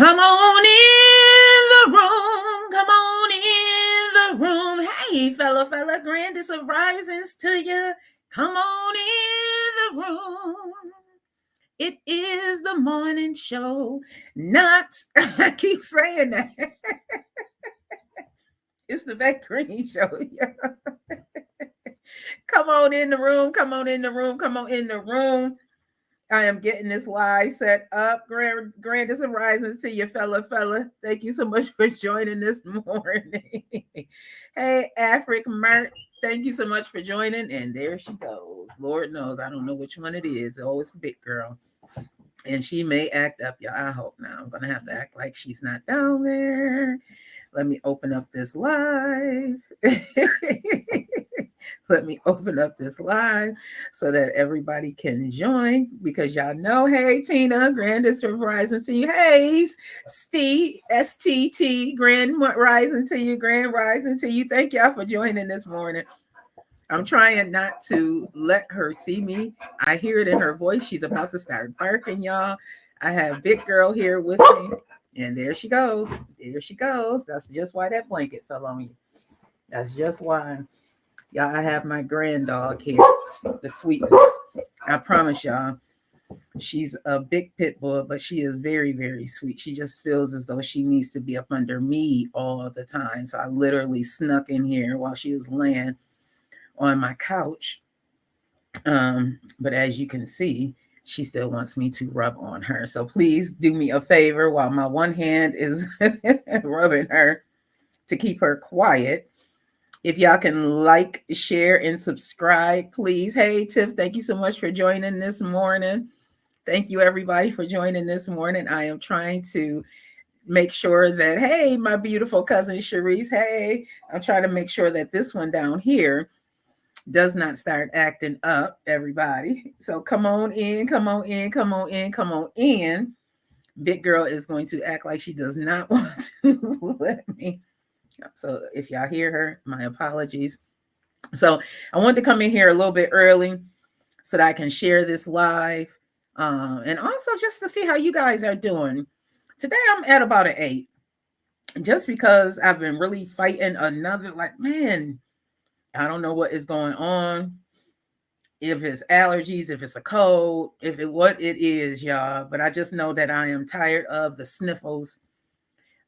Come on in the room. Come on in the room. Hey, fella, grandest of risings to you. Come on in the room. It is the morning show. Not, I keep saying that. It's the Vet Green Show. Come on in the room. Come on in the room. Come on in the room. I am getting this live set up. Grandest of risings to you, fella. Thank you so much for joining this morning. Hey, Afric Mert, thank you so much for joining. And there she goes. Lord knows, I don't know which one it is. Oh, it's big girl. And she may act up, y'all. I hope now. I'm going to have to act like she's not down there. Let me open up this live. Let me open up this live so that everybody can join because y'all know, hey, Tina, grandest rising to you. Hey, Steve, STT, grand rising to you, grand rising to you. Thank y'all for joining this morning. I'm trying not to let her see me. I hear it in her voice. She's about to start barking, y'all. I have big girl here with me. And there she goes. There she goes. That's just why that blanket fell on you. That's just why. Y'all, I have my grand dog here, the sweetness. I promise y'all, she's a big pit bull, but she is very, very sweet. She just feels as though she needs to be up under me all the time. So I literally snuck in here while she was laying on my couch. But as you can see, she still wants me to rub on her. So please do me a favor while my one hand is rubbing her to keep her quiet. If y'all can like, share, and subscribe, please. Hey, Tiff, thank you so much for joining this morning. Thank you, everybody, for joining this morning. I am trying to make sure that, hey, my beautiful cousin Sharice, hey, I'm trying to make sure that this one down here does not start acting up, everybody. So come on in, come on in, come on in, come on in. Big girl is going to act like she does not want to let me. So if y'all hear her, my apologies. So I wanted to come in here a little bit early so that I can share this live. And also just to see how you guys are doing. Today I'm at about an 8. Just because I've been really fighting another, like, man, I don't know what is going on. If it's allergies, if it's a cold, what it is, y'all. But I just know that I am tired of the sniffles.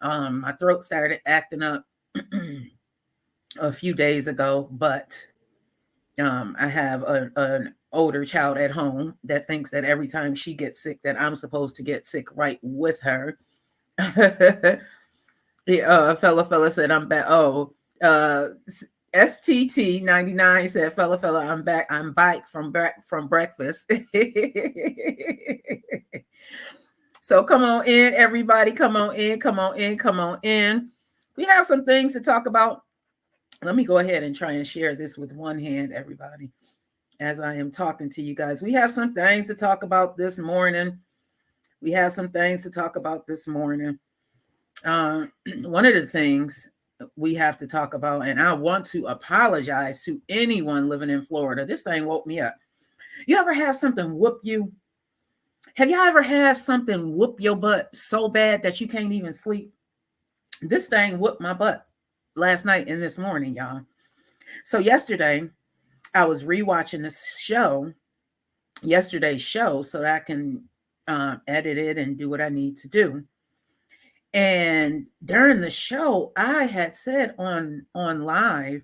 My throat started acting up a few days ago, but I have an older child at home that thinks that every time she gets sick that I'm supposed to get sick right with her. Fella said I'm back. STT 99 said, fella, I'm back. I'm back from breakfast. So come on in, everybody. Come on in. We have some things to talk about. Let me go ahead and try and share this with one hand, everybody, as I am talking to you guys. We have some things to talk about this morning. One of the things we have to talk about, and I want to apologize to anyone living in Florida. This thing woke me up. You ever have something whoop you? Have y'all ever had something whoop your butt so bad that you can't even sleep? This thing whooped my butt last night and this morning, y'all. So yesterday, I was rewatching yesterday's show, so that I can edit it and do what I need to do. And during the show, I had said on live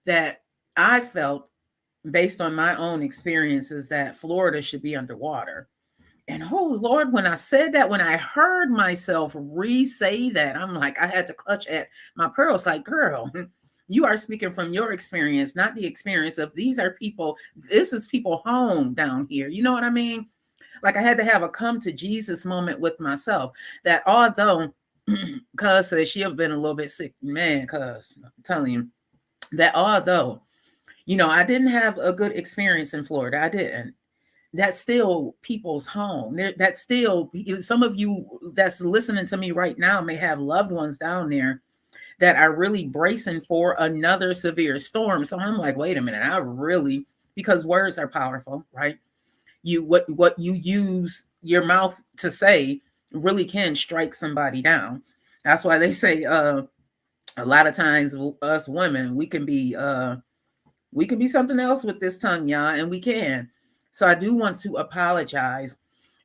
that I felt, based on my own experiences, that Florida should be underwater. And oh Lord, when I said that, when I heard myself re-say that, I'm like, I had to clutch at my pearls. Like, girl, you are speaking from your experience, not the experience of these are people. This is people home down here. You know what I mean? Like I had to have a come to Jesus moment with myself that although Cuz says she have been a little bit sick, man, Cuz I'm telling you that although, I didn't have a good experience in Florida. I didn't. That's still people's home. That's still, some of you that's listening to me right now may have loved ones down there that are really bracing for another severe storm. So I'm like, wait a minute, because words are powerful, right? What you use your mouth to say really can strike somebody down. That's why they say a lot of times us women, we can be something else with this tongue, y'all, and we can. So I do want to apologize.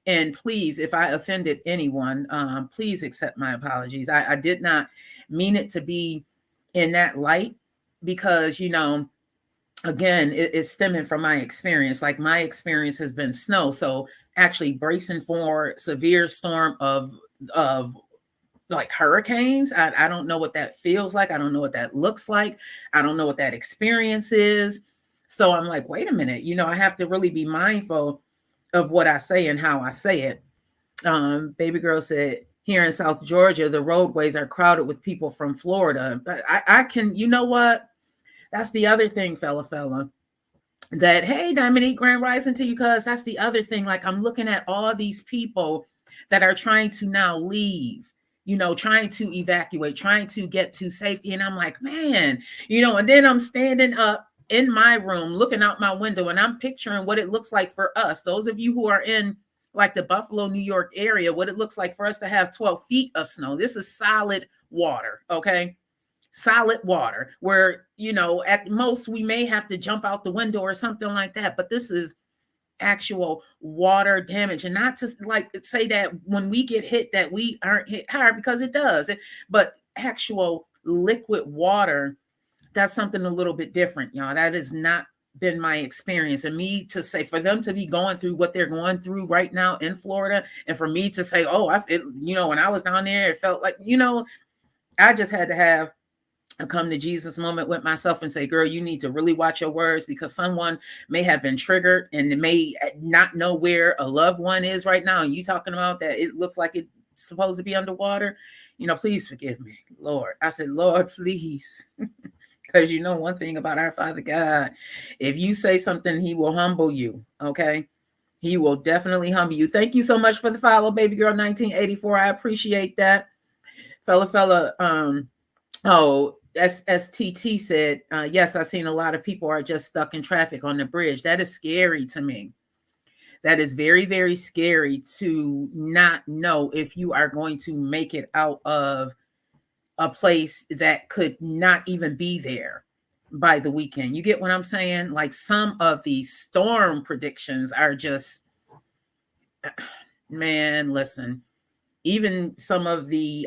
And please, if I offended anyone, please accept my apologies. I did not mean it to be in that light because, again, it's stemming from my experience. Like my experience has been snow. So actually bracing for severe storm of like hurricanes. I don't know what that feels like. I don't know what that looks like. I don't know what that experience is. So I'm like, wait a minute, I have to really be mindful of what I say and how I say it. Baby girl said, here in South Georgia, the roadways are crowded with people from Florida. I can, you know what? That's the other thing, fella. That, hey, Dominique, Grand Rising to you, cuz that's the other thing. Like, I'm looking at all these people that are trying to now leave, trying to evacuate, trying to get to safety. And I'm like, man, and then I'm standing up in my room, looking out my window, and I'm picturing what it looks like for us. Those of you who are in like the Buffalo, New York area, what it looks like for us to have 12 feet of snow. This is solid water, okay? Solid water where, at most we may have to jump out the window or something like that. But this is actual water damage. And not to like say that when we get hit that we aren't hit hard, because it does. But actual liquid water, that's something a little bit different, y'all. That has not been my experience. And me to say, for them to be going through what they're going through right now in Florida, and for me to say, oh, when I was down there, it felt like, I just had to have a come to Jesus moment with myself and say, girl, you need to really watch your words, because someone may have been triggered and may not know where a loved one is right now. And you talking about that it looks like it's supposed to be underwater. Please forgive me, Lord. I said, Lord, please. Because one thing about our Father God, if you say something, he will humble you. Okay. He will definitely humble you. Thank you so much for the follow, baby girl 1984. I appreciate that. Fella. STT said, yes, I've seen a lot of people are just stuck in traffic on the bridge. That is scary to me. That is very, very scary to not know if you are going to make it out of a place that could not even be there by the weekend. You get what I'm saying? Like some of these storm predictions are just, man, listen. Even some of the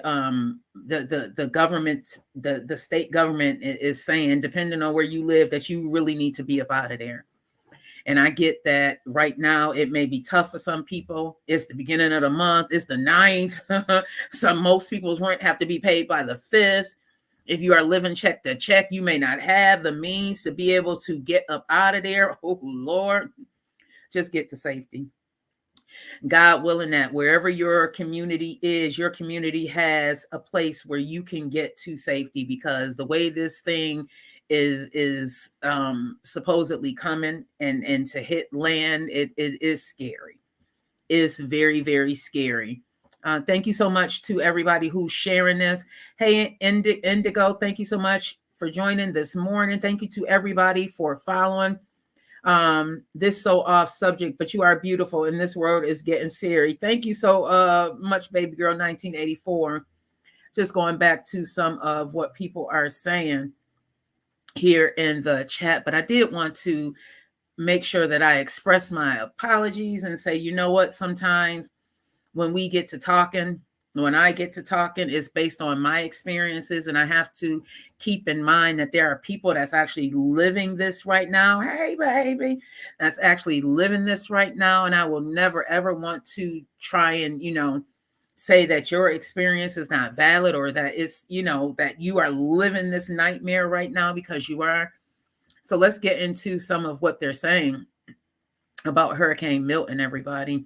government, the state government is saying, depending on where you live, that you really need to be up out of there. And I get that right now it may be tough for some people. It's the beginning of the month. It's the 9th. Most people's rent have to be paid by the 5th. If you are living check to check, you may not have the means to be able to get up out of there. Oh, Lord, just get to safety. God willing that wherever your community is, your community has a place where you can get to safety, because the way this thing is supposedly coming and to hit land, it is scary. It's very, very scary. Thank you so much to everybody who's sharing this. Hey, Indigo, thank you so much for joining this morning. Thank you to everybody for following. This so off subject, but you are beautiful and this world is getting serious. Thank you so much, baby girl 1984. Just going back to some of what people are saying here in the chat, but I did want to make sure that I express my apologies and say, you know what, sometimes when we get to talking, when I get to talking, it's based on my experiences, and I have to keep in mind that there are people that's actually living this right now. Hey, baby, that's actually living this right now. And I will never, ever want to try and, say that your experience is not valid, or that it's, that you are living this nightmare right now, because you are. So let's get into some of what they're saying about Hurricane Milton, everybody.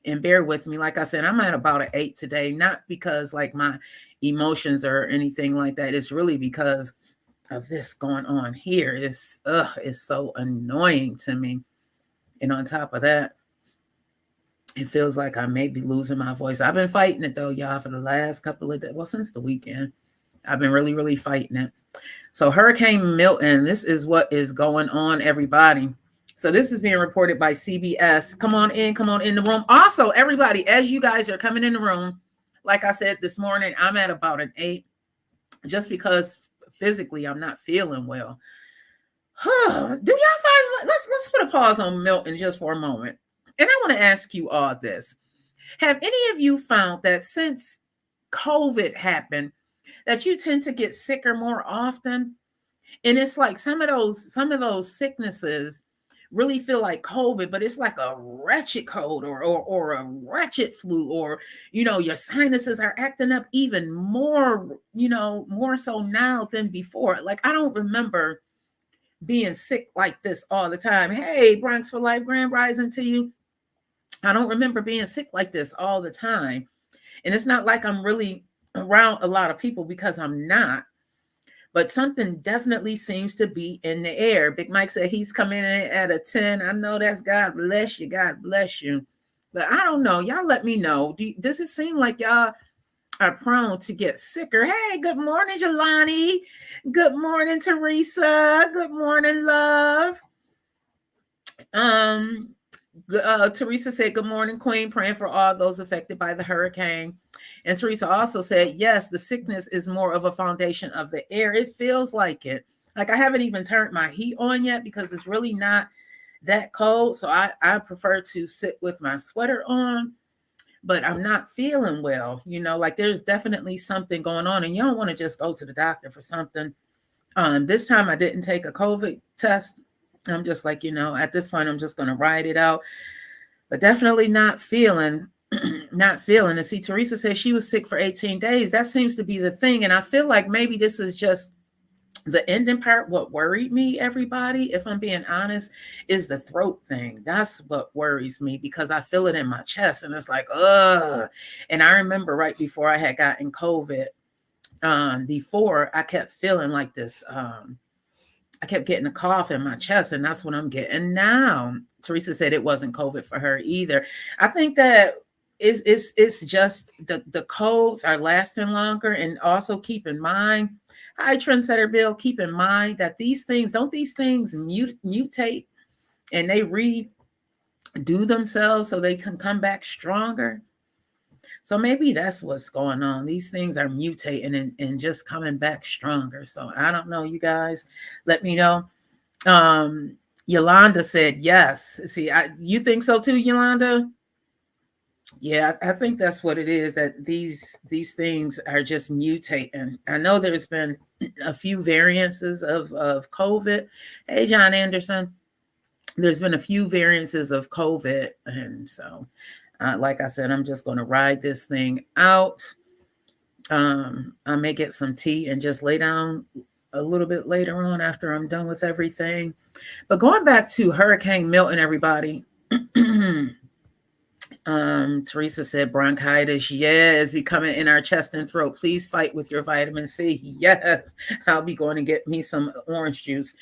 And bear with me. Like I said, I'm at about an 8 today, not because like my emotions or anything like that. It's really because of this going on here. It's so annoying to me. And on top of that, it feels like I may be losing my voice. I've been fighting it though, y'all, for the last couple of days. Well, since the weekend, I've been really, really fighting it. So Hurricane Milton, this is what is going on, everybody. So this is being reported by CBS. Come on in the room. Also, everybody, as you guys are coming in the room, Like I said this morning, I'm at about an 8 just because physically I'm not feeling well. Do y'all find, let's put a pause on Milton just for a moment. And I want to ask you all this. Have any of you found that since COVID happened, that you tend to get sicker more often? And it's like some of those sicknesses really feel like COVID, but it's like a wretched cold or a wretched flu, or your sinuses are acting up even more, more so now than before. Like I don't remember being sick like this all the time. Hey, Bronx for Life, Grand Rising to you. I don't remember being sick like this all the time. And it's not like I'm really around a lot of people, because I'm not. But something definitely seems to be in the air. Big Mike said he's coming in at a 10. I know that's God bless you. God bless you. But I don't know. Y'all let me know. Does it seem like y'all are prone to get sicker? Hey, good morning, Jelani. Good morning, Teresa. Good morning, love. Teresa said, good morning, Queen, praying for all those affected by the hurricane. And Teresa also said, yes, the sickness is more of a foundation of the air. It feels like it. Like I haven't even turned my heat on yet because it's really not that cold. So I prefer to sit with my sweater on, but I'm not feeling well. Like there's definitely something going on, and you don't want to just go to the doctor for something. This time I didn't take a COVID test. I'm just like, at this point, I'm just going to ride it out, but definitely not feeling. And see, Teresa says she was sick for 18 days. That seems to be the thing. And I feel like maybe this is just the ending part. What worried me, everybody, if I'm being honest, is the throat thing. That's what worries me, because I feel it in my chest and it's like, ugh. And I remember right before I had gotten COVID, before I kept feeling like this, I kept getting a cough in my chest, and that's what I'm getting now. Teresa said it wasn't COVID for her either. I think that it's just the colds are lasting longer. And also keep in mind, hi Trendsetter Bill, keep in mind that these things mutate, and they redo themselves so they can come back stronger. So maybe that's what's going on. These things are mutating and just coming back stronger. So I don't know, you guys. Let me know. Yolanda said yes. See, you think so too, Yolanda? Yeah, I think that's what it is, that these things are just mutating. I know there's been a few variances of COVID. Hey, John Anderson. There's been a few variances of COVID. And so, like I said, I'm just going to ride this thing out. I may get some tea and just lay down a little bit later on after I'm done with everything. But going back to Hurricane Milton, everybody. Teresa said bronchitis. Yes, becoming in our chest and throat. Please fight with your vitamin C. Yes, I'll be going to get me some orange juice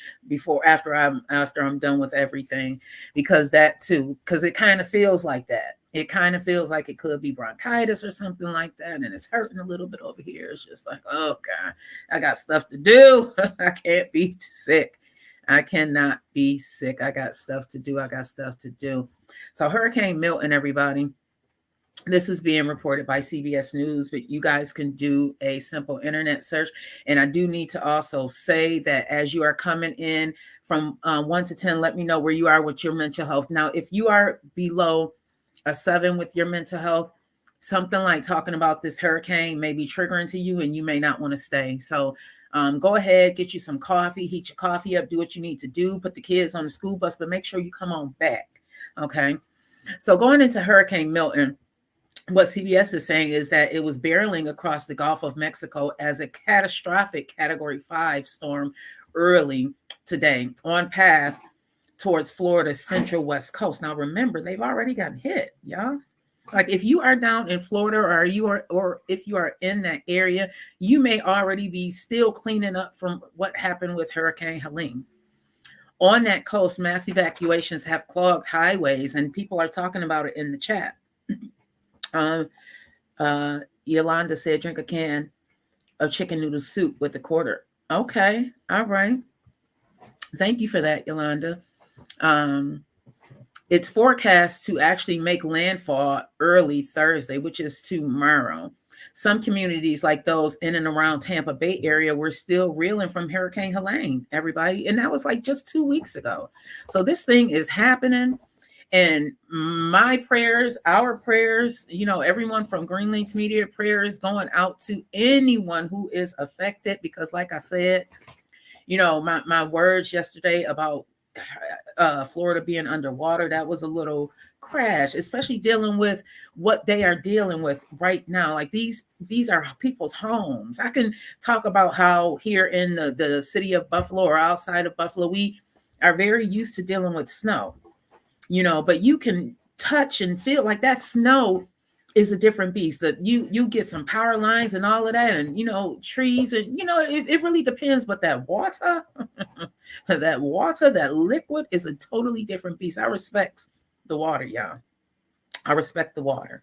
after I'm done with everything, because it kind of feels like that. It kind of feels like it could be bronchitis or something like that, and it's hurting a little bit over here. It's just like, oh God, I got stuff to do. I can't be sick. I cannot be sick. I got stuff to do. So Hurricane Milton, everybody, this is being reported by CBS News, but you guys can do a simple internet search. And I do need to also say that as you are coming in from 1 to 10, let me know where you are with your mental health. Now, if you are below a 7 with your mental health, something like talking about this hurricane may be triggering to you and you may not want to stay. So go ahead, get you some coffee, heat your coffee up, do what you need to do, put the kids on the school bus, but make sure you come on back. Okay. So going into Hurricane Milton, what CBS is saying is that it was barreling across the Gulf of Mexico as a catastrophic Category 5 storm early today, on path towards Florida's central west coast. Now, remember, they've already gotten hit, y'all. Like if you are down in Florida, or if you are in that area, you may already be still cleaning up from what happened with Hurricane Helene. On that coast, mass evacuations have clogged highways, and people are talking about it in the chat. Yolanda said, drink a can of chicken noodle soup with a quarter. Okay. All right. Thank you for that, Yolanda. It's forecast to actually make landfall early Thursday, which is tomorrow. some communities like those in and around Tampa Bay area were still reeling from Hurricane Helene, everybody. And that was like just 2 weeks ago. So this thing is happening. And my prayers, our prayers, everyone from Green Links Media, prayers going out to anyone who is affected. Because like I said, my words yesterday about Florida being underwater, that was a little crash, especially dealing with what they are dealing with right now. Like these are people's homes. I can talk about how here in the city of Buffalo or outside of Buffalo, we are very used to dealing with snow, but you can touch and feel like that snow is a different beast. That you get some power lines and all of that, and trees, and it really depends. But that water, that liquid is a totally different beast. I respect the water, y'all. I respect the water.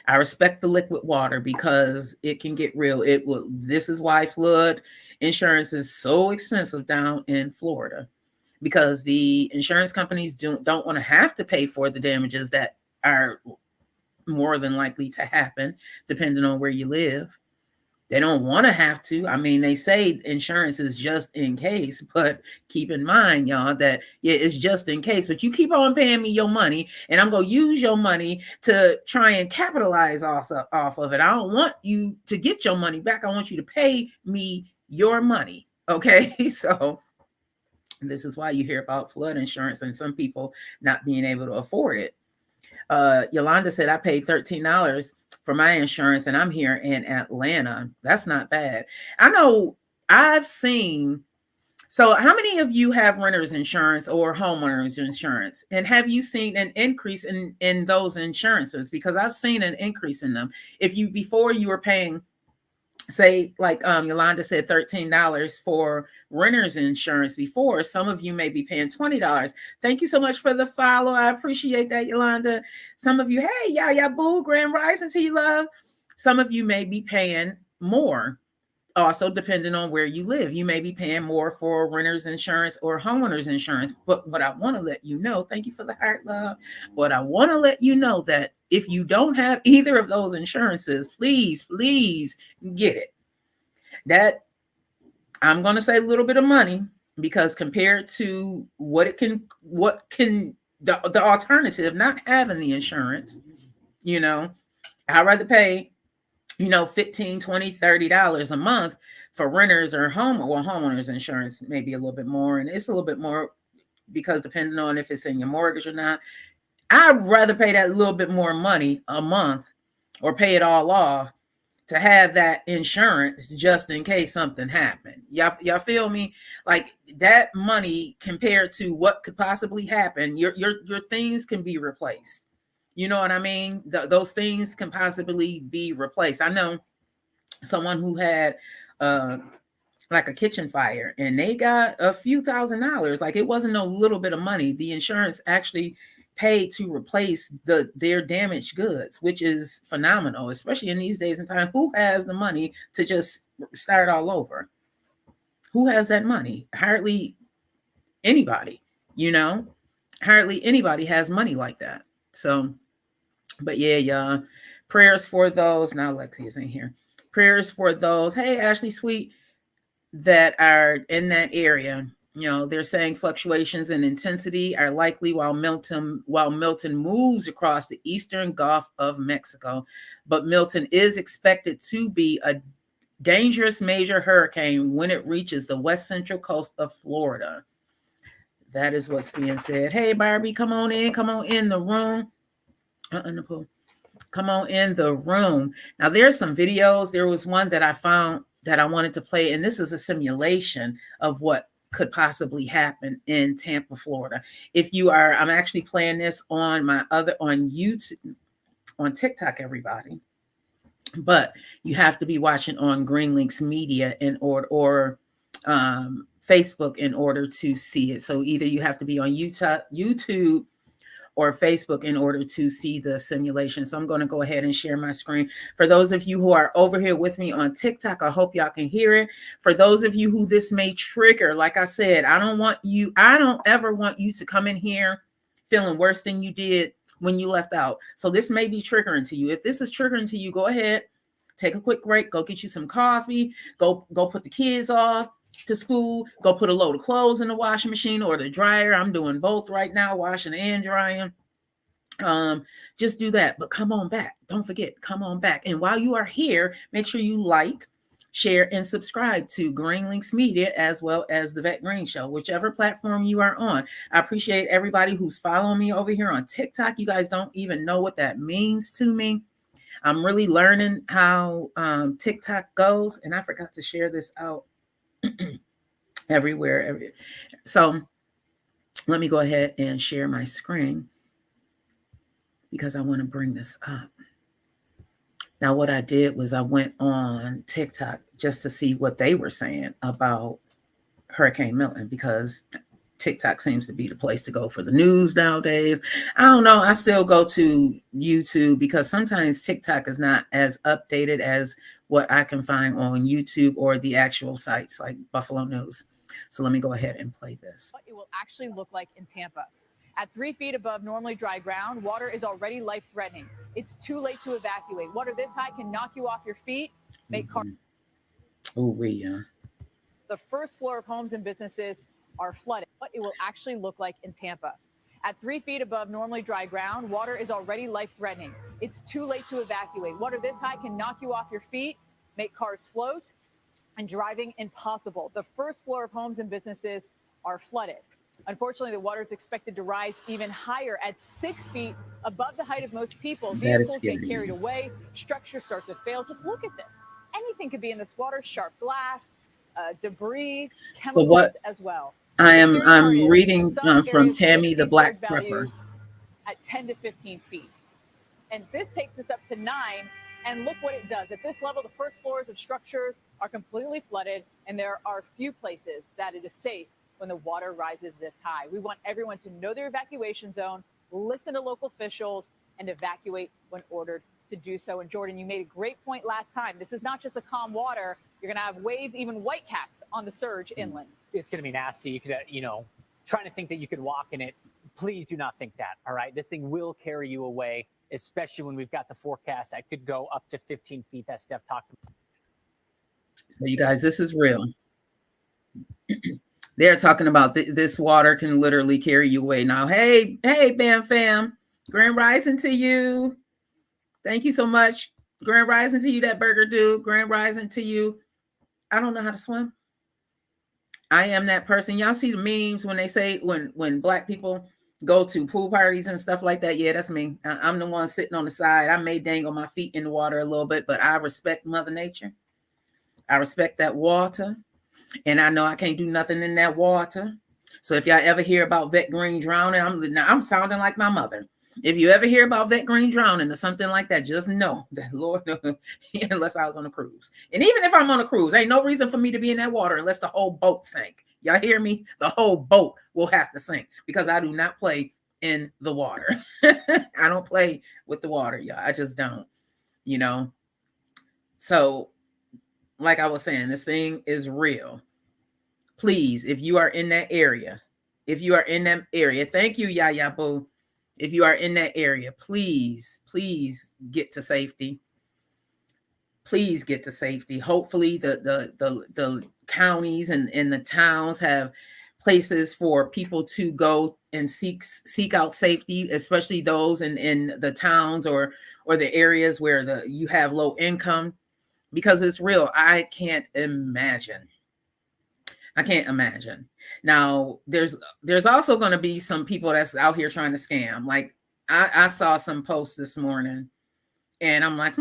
I respect the liquid water because it can get real. It will. This is why flood insurance is so expensive down in Florida, because the insurance companies don't want to have to pay for the damages that are more than likely to happen depending on where you live. They don't want to have to. I mean, they say insurance is just in case, but keep in mind, y'all, that it's just in case. But you keep on paying me your money, and I'm going to use your money to try and capitalize off of it. I don't want you to get your money back. I want you to pay me your money. Okay, so this is why you hear about flood insurance and some people not being able to afford it. Yolanda said, I paid $13 for my insurance and I'm here in Atlanta. That's not bad. I know I've seen. So how many of you have renter's insurance or homeowner's insurance? And have you seen an increase in those insurances? Because I've seen an increase in them. Before you were paying, say, like Yolanda said, $13 for renter's insurance before, some of you may be paying $20. Thank you so much for the follow. I appreciate that, Yolanda. Some of you, hey, yeah, boo, grand rising to you, love. Some of you may be paying more. Also, depending on where you live, you may be paying more for renter's insurance or homeowner's insurance. But what I want to let you know, thank you for the heart, love. But I want to let you know that if you don't have either of those insurances, please get it. That I'm going to say a little bit of money, because compared to the alternative, not having the insurance, I'd rather pay $15, $20, $30 a month for renters or homeowners insurance, maybe a little bit more. And it's a little bit more because depending on if it's in your mortgage or not, I'd rather pay that little bit more money a month or pay it all off to have that insurance just in case something happened. Y'all feel me? Like that money compared to what could possibly happen, your things can be replaced. You know what I mean? Those things can possibly be replaced. I know someone who had like a kitchen fire and they got a few $1,000s. Like it wasn't no little bit of money. The insurance actually paid to replace their damaged goods, which is phenomenal, especially in these days and time. Who has the money to just start all over? Who has that money? Hardly anybody, hardly anybody has money like that. So, but yeah, prayers for those. Now Lexi is in here. Prayers for those. Hey, Ashley Sweet, that are in that area. They're saying fluctuations in intensity are likely while Milton moves across the eastern Gulf of Mexico. But Milton is expected to be a dangerous major hurricane when it reaches the west central coast of Florida. That is what's being said. Hey, Barbie, come on in the room. Come on in the room. Now, there's some videos. There was one that I found that I wanted to play, and this is a simulation of what could possibly happen in Tampa, Florida. I'm actually playing this on YouTube, on TikTok, everybody. But you have to be watching on Green Links Media or Facebook in order to see it. So either you have to be on YouTube or Facebook in order to see the simulation. So I'm going to go ahead and share my screen. For those of you who are over here with me on TikTok, I hope y'all can hear it. For those of you who this may trigger, like I said, I don't ever want you to come in here feeling worse than you did when you left out. So this may be triggering to you. If this is triggering to you, go ahead, take a quick break, go get you some coffee, go put the kids off to school, go put a load of clothes in the washing machine or the dryer. I'm doing both right now, washing and drying. Just do that, but come on back. Don't forget, come on back. And while you are here, make sure you like, share, and subscribe to Green Links Media as well as the Vet Green Show, whichever platform you are on. I appreciate everybody who's following me over here on TikTok. You guys don't even know what that means to me. I'm really learning how TikTok goes, and I forgot to share this out everywhere. So let me go ahead and share my screen because I want to bring this up. Now, what I did was I went on TikTok just to see what they were saying about Hurricane Milton, because TikTok seems to be the place to go for the news nowadays. I don't know. I still go to YouTube because sometimes TikTok is not as updated as what I can find on YouTube or the actual sites like Buffalo News. So let me go ahead and play this. What it will actually look like in Tampa. At 3 feet above normally dry ground, water is already life-threatening. It's too late to evacuate. Water this high can knock you off your feet, make cars. The first floor of homes and businesses are flooded. What it will actually look like in Tampa. At 3 feet above normally dry ground, water is already life-threatening. It's too late to evacuate. Water this high can knock you off your feet, make cars float, and driving impossible. The first floor of homes and businesses are flooded. Unfortunately, the water is expected to rise even higher at 6 feet above the height of most people. Vehicles get carried away, structures start to fail. Just look at this. Anything could be in this water, sharp glass, debris, chemicals as well. I'm reading from Tammy the Black Prepper. At 10 to 15 feet. And this takes us up to 9. And look what it does. At this level, the first floors of structures are completely flooded, and there are few places that it is safe when the water rises this high. We want everyone to know their evacuation zone, listen to local officials, and evacuate when ordered to do so. And Jordan, you made a great point last time. This is not just a calm water. You're going to have waves, even whitecaps on the surge inland. It's going to be nasty. You could, trying to think that you could walk in it. Please do not think that. All right. This thing will carry you away, especially when we've got the forecast that could go up to 15 feet that Steph talked about. So you guys, this is real. They're talking about this water can literally carry you away. Now, hey, Bam Fam, Grand Rising to you. Thank you so much. Grand Rising to you, that burger dude. Grand Rising to you. I don't know how to swim. I am that person. Y'all see the memes when they say when Black people go to pool parties and stuff like that? Yeah, that's me. I'm the one sitting on the side. I may dangle my feet in the water a little bit, but I respect Mother Nature. I respect that water. And I know I can't do nothing in that water. So if y'all ever hear about Vet Green drowning, I'm sounding like my mother. If you ever hear about Vet Green drowning or something like that, just know that Lord, unless I was on a cruise. And even if I'm on a cruise, ain't no reason for me to be in that water unless the whole boat sank. Y'all hear me? The whole boat will have to sink because I do not play in the water. I don't play with the water, y'all. I just don't, So like I was saying, this thing is real. Please, if you are in that area, thank you, Yaya Boo. If you are in that area, please get to safety. Please get to safety. Hopefully the counties and the towns have places for people to go and seek out safety, especially those in the towns or the areas where you have low income. Because it's real. I can't imagine. Now, there's also going to be some people that's out here trying to scam. Like I saw some posts this morning and I'm like,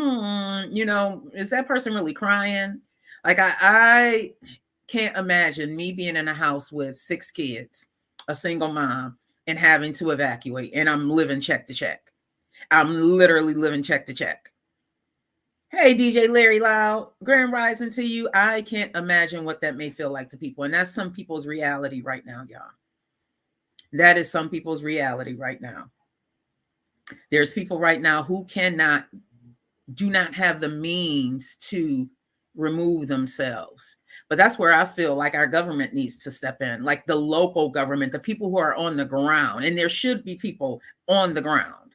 is that person really crying? Like I can't imagine me being in a house with 6 kids, a single mom, and having to evacuate. And I'm living check to check. I'm literally living check to check. Hey, DJ Larry Loud, Grand Rising to you. I can't imagine what that may feel like to people. And that's some people's reality right now, y'all. That is some people's reality right now. There's people right now who do not have the means to remove themselves. But that's where I feel like our government needs to step in, like the local government, the people who are on the ground. And there should be people on the ground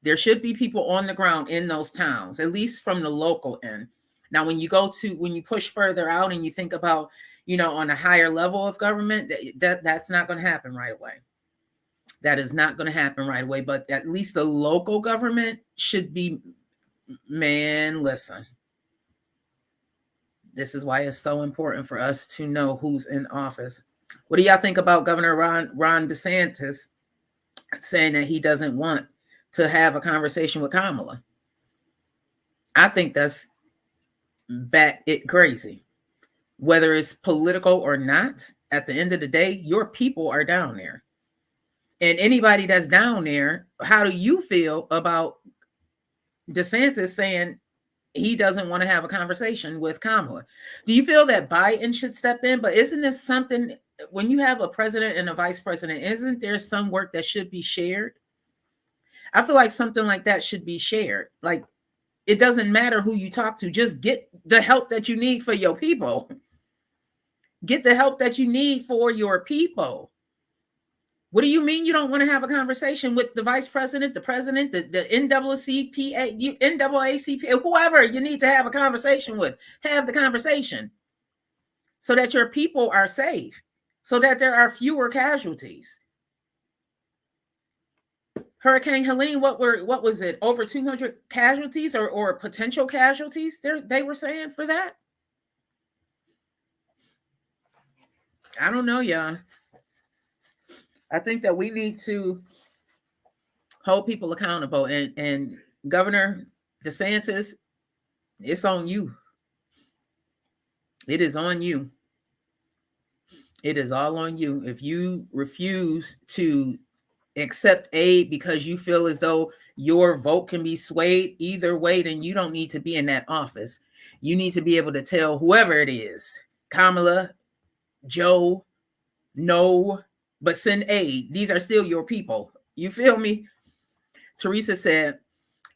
There should be people on the ground in those towns, at least from the local end. Now, when you push further out and you think about, on a higher level of government, that's not going to happen right away. That is not going to happen right away. But at least the local government should be, man, listen. This is why it's so important for us to know who's in office. What do y'all think about Governor Ron DeSantis saying that he doesn't want to have a conversation with Kamala? I think that's bat it crazy. Whether it's political or not, at the end of the day, your people are down there. And anybody that's down there, how do you feel about DeSantis saying he doesn't want to have a conversation with Kamala? Do you feel that Biden should step in? But isn't this something, when you have a president and a vice president, isn't there some work that should be shared? I feel like something like that should be shared. Like, it doesn't matter who you talk to. Just get the help that you need for your people. Get the help that you need for your people. What do you mean you don't want to have a conversation with the vice president, the president, the NAACP, whoever you need to have a conversation with? Have the conversation so that your people are safe, so that there are fewer casualties. Hurricane Helene, what was it? Over 200 casualties or potential casualties they were saying for that? I don't know, y'all. I think that we need to hold people accountable. And Governor DeSantis, it's on you. It is on you. It is all on you. If you refuse to accept aid because you feel as though your vote can be swayed either way, then you don't need to be in that office. You need to be able to tell whoever it is, Kamala, Joe, no, but send aid. These are still your people. You feel me? Teresa said,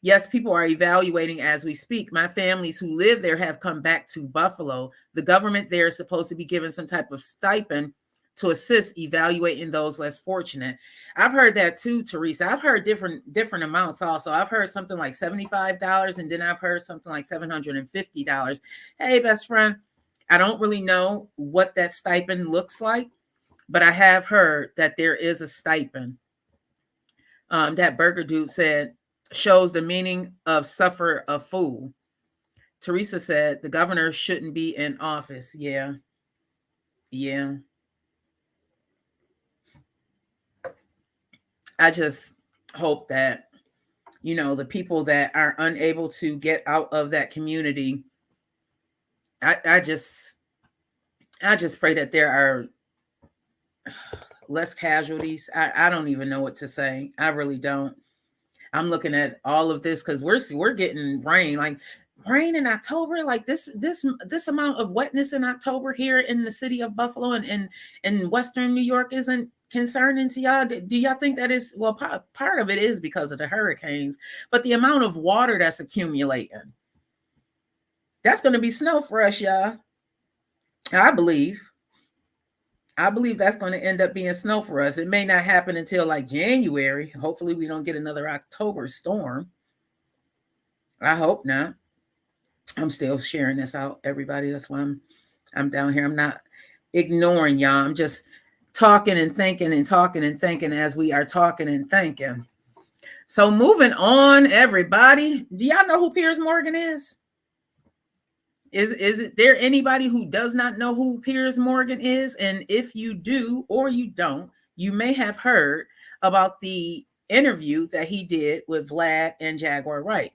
yes, people are evaluating as we speak. My families who live there have come back to Buffalo. The government there is supposed to be given some type of stipend to assist evaluating those less fortunate. I've heard that too, Teresa. I've heard different amounts also. I've heard something like $75, and then I've heard something like $750. Hey, best friend, I don't really know what that stipend looks like, but I have heard that there is a stipend. That Burger Dude said, shows the meaning of suffer a fool. Teresa said, the governor shouldn't be in office. Yeah. I just hope that, the people that are unable to get out of that community, I just pray that there are less casualties. I don't even know what to say. I really don't. I'm looking at all of this because we're getting rain in October. Like this amount of wetness in October here in the city of Buffalo and in Western New York isn't concerning to y'all. Do y'all think that is? Well, part of it is because of the hurricanes, but the amount of water that's accumulating, that's going to be snow for us, y'all. I believe that's going to end up being snow for us. It may not happen until like January. Hopefully we don't get another October storm. I hope not. I'm still sharing this out, everybody. That's why I'm down here. I'm not ignoring y'all. I'm just talking and thinking and talking and thinking as we are talking and thinking. So moving on, everybody. Do y'all know who Piers Morgan is? Is there anybody who does not know who Piers Morgan is? And if you do or you don't, you may have heard about the interview that he did with Vlad and Jaguar Wright.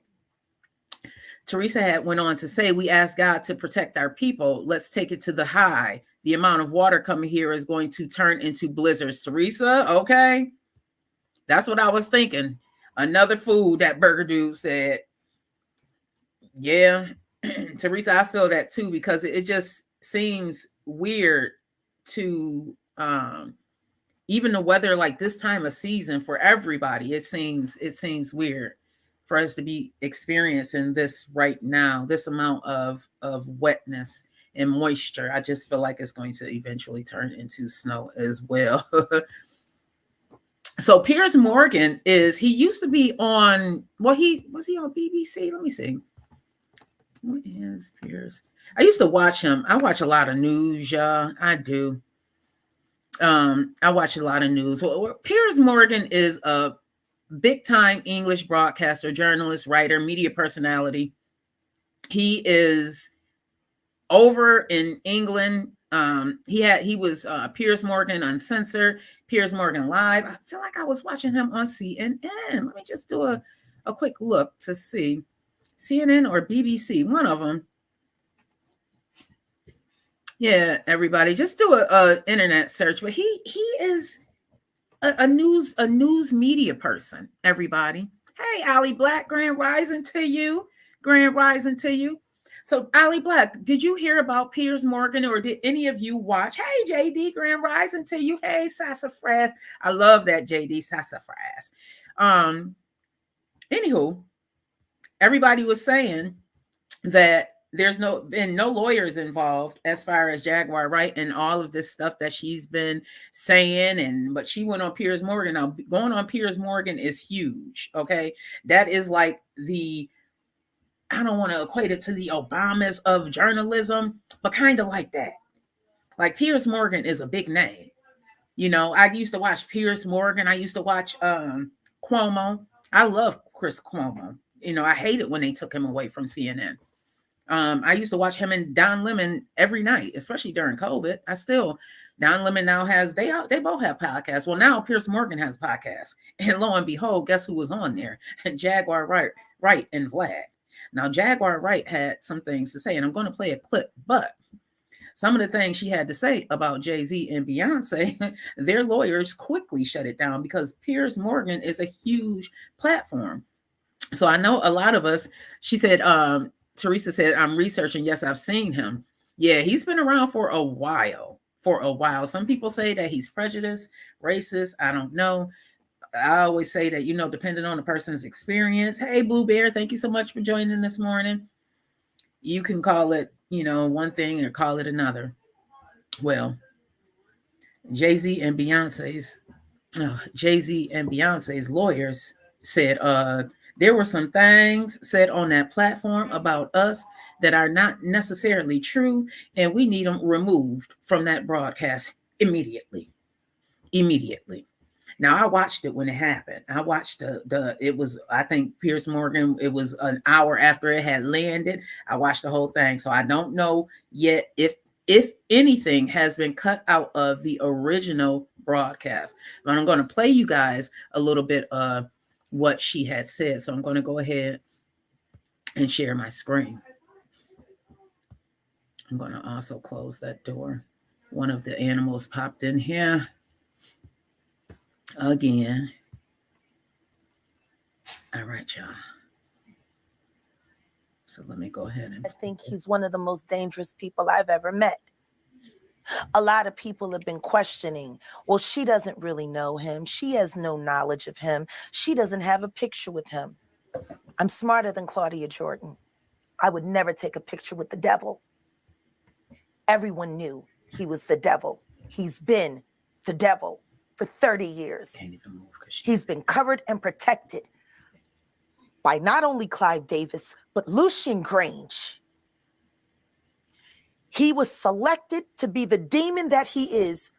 Teresa had went on to say, we ask God to protect our people. Let's take it to the high. The amount of water coming here is going to turn into blizzards. Teresa, okay. That's what I was thinking. Another food that Burger Dude said. Yeah. Teresa, I feel that too, because it just seems weird to even the weather like this time of season for everybody. It seems weird for us to be experiencing this right now, this amount of wetness and moisture. I just feel like it's going to eventually turn into snow as well. So Piers Morgan he used to be on, well, he on BBC? Let me see. What is Piers? I used to watch him. I watch a lot of news, y'all. I do. I watch a lot of news. Well, Piers Morgan is a big time English broadcaster, journalist, writer, media personality. He is over in England. He was Piers Morgan Uncensored, Piers Morgan Live. I feel like I was watching him on CNN. Let me just do a quick look to see. CNN or BBC, one of them. Yeah, everybody, just do a internet search. But he is a news media person. Everybody, hey, Ali Black, grand rising to you, grand rising to you. So, Ali Black, did you hear about Piers Morgan, or did any of you watch? Hey, JD, grand rising to you. Hey, Sassafras, I love that, JD, Sassafras. Anywho, everybody was saying that there's been no lawyers involved as far as Jaguar Wright and all of this stuff that she's been saying. But she went on Piers Morgan. Now, going on Piers Morgan is huge. Okay. That is like I don't want to equate it to the Obamas of journalism, but kind of like that. Like Piers Morgan is a big name. You know, I used to watch Piers Morgan. I used to watch Cuomo. I love Chris Cuomo. You know, I hate it when they took him away from CNN. I used to watch him and Don Lemon every night, especially during COVID. Don Lemon now they both have podcasts. Well, now Piers Morgan has podcasts. And lo and behold, guess who was on there? Jaguar Wright and Vlad. Now, Jaguar Wright had some things to say, and I'm going to play a clip, but some of the things she had to say about Jay-Z and Beyonce, their lawyers quickly shut it down because Piers Morgan is a huge platform. So I know a lot of us, she said, Teresa said, I'm researching. Yes, I've seen him. Yeah, he's been around for a while. Some people say that he's prejudiced, racist. I don't know. I always say that, depending on the person's experience. Hey, Blue Bear, thank you so much for joining this morning. You can call it, one thing or call it another. Well, Jay-Z and Beyonce's lawyers said there were some things said on that platform about us that are not necessarily true, and we need them removed from that broadcast immediately. Now, I watched it when it happened. I watched I think Piers Morgan, it was an hour after it had landed. I watched the whole thing. So I don't know yet if anything has been cut out of the original broadcast. But I'm going to play you guys a little bit of what she had said. So I'm going to go ahead and share my screen. I'm going to also close that door. One of the animals popped in here again. All right, y'all. So let me go ahead and I think he's one of the most dangerous people I've ever met. A lot of people have been questioning, well, she doesn't really know him. She has no knowledge of him. She doesn't have a picture with him. I'm smarter than Claudia Jordan. I would never take a picture with the devil. Everyone knew he was the devil. He's been the devil for 30 years. Can't even move He's been covered and protected by not only Clive Davis, but Lucian Grange. He was selected to be the demon that he is,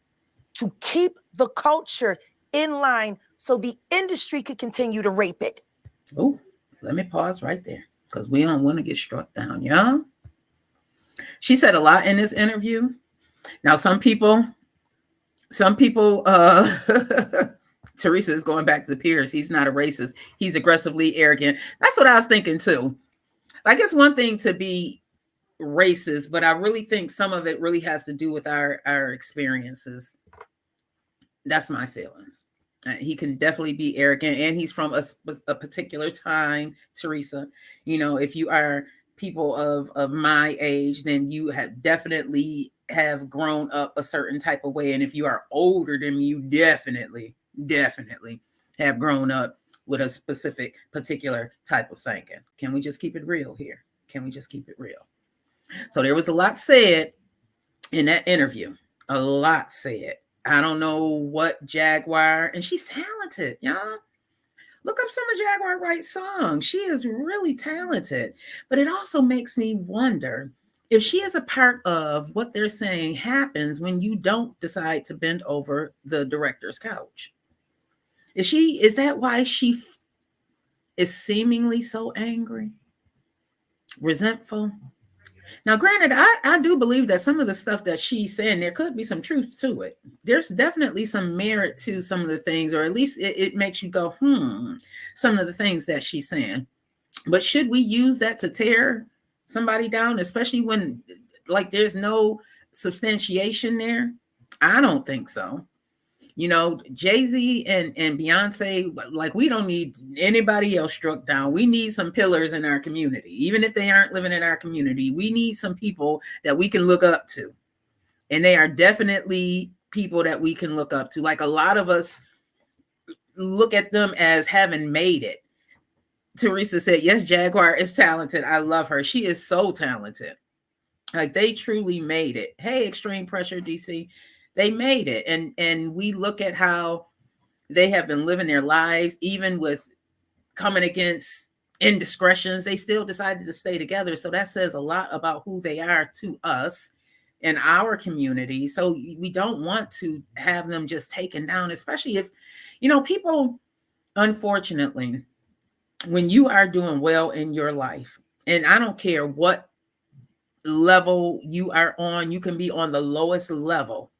to keep the culture in line so the industry could continue to rape it. Oh, let me pause right there because we don't want to get struck down, y'all. She said a lot in this interview. Now, some people, Teresa is going back to the Piers. He's not a racist. He's aggressively arrogant. That's what I was thinking too. Like, it's one thing to be racist, but I really think some of it really has to do with our experiences. That's my feelings. He can definitely be arrogant, and he's from a particular time, Teresa. If you are people of my age, then you have definitely have grown up a certain type of way. And if you are older than me, you definitely have grown up with a specific particular type of thinking. Can we just keep it real here? Can we just keep it real? So there was a lot said in that interview, a lot said. I don't know what Jaguar, and she's talented, y'all. Look up Summer Jaguar Wright songs. She is really talented. But it also makes me wonder if she is a part of what they're saying happens when you don't decide to bend over the director's couch. Is that why she is seemingly so angry, resentful? Now, granted, I do believe that some of the stuff that she's saying, there could be some truth to it. There's definitely some merit to some of the things, or at least it makes you go, some of the things that she's saying. But should we use that to tear somebody down, especially when like there's no substantiation there? I don't think so. You know, Jay-Z and Beyonce, like, we don't need anybody else struck down. We need some pillars in our community. Even if they aren't living in our community, we need some people that we can look up to. And they are definitely people that we can look up to. Like, a lot of us look at them as having made it. Teresa said, yes, Jaguar is talented. I love her. She is so talented. Like, they truly made it. Hey, Extreme Pressure DC. They made it. And we look at how they have been living their lives, even with coming against indiscretions, they still decided to stay together. So that says a lot about who they are to us in our community. So we don't want to have them just taken down, especially if, you know, people, unfortunately, when you are doing well in your life, and I don't care what level you are on, you can be on the lowest level.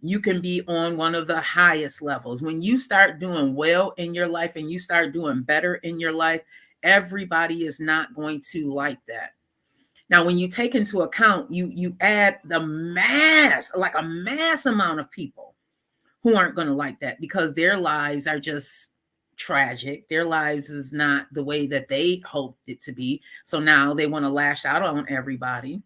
You can be on one of the highest levels. When you start doing well in your life and you start doing better in your life, everybody is not going to like that. Now, when you take into account, you add the mass, like a mass amount of people who aren't going to like that because their lives are just tragic. Their lives is not the way that they hoped it to be. So now they want to lash out on everybody.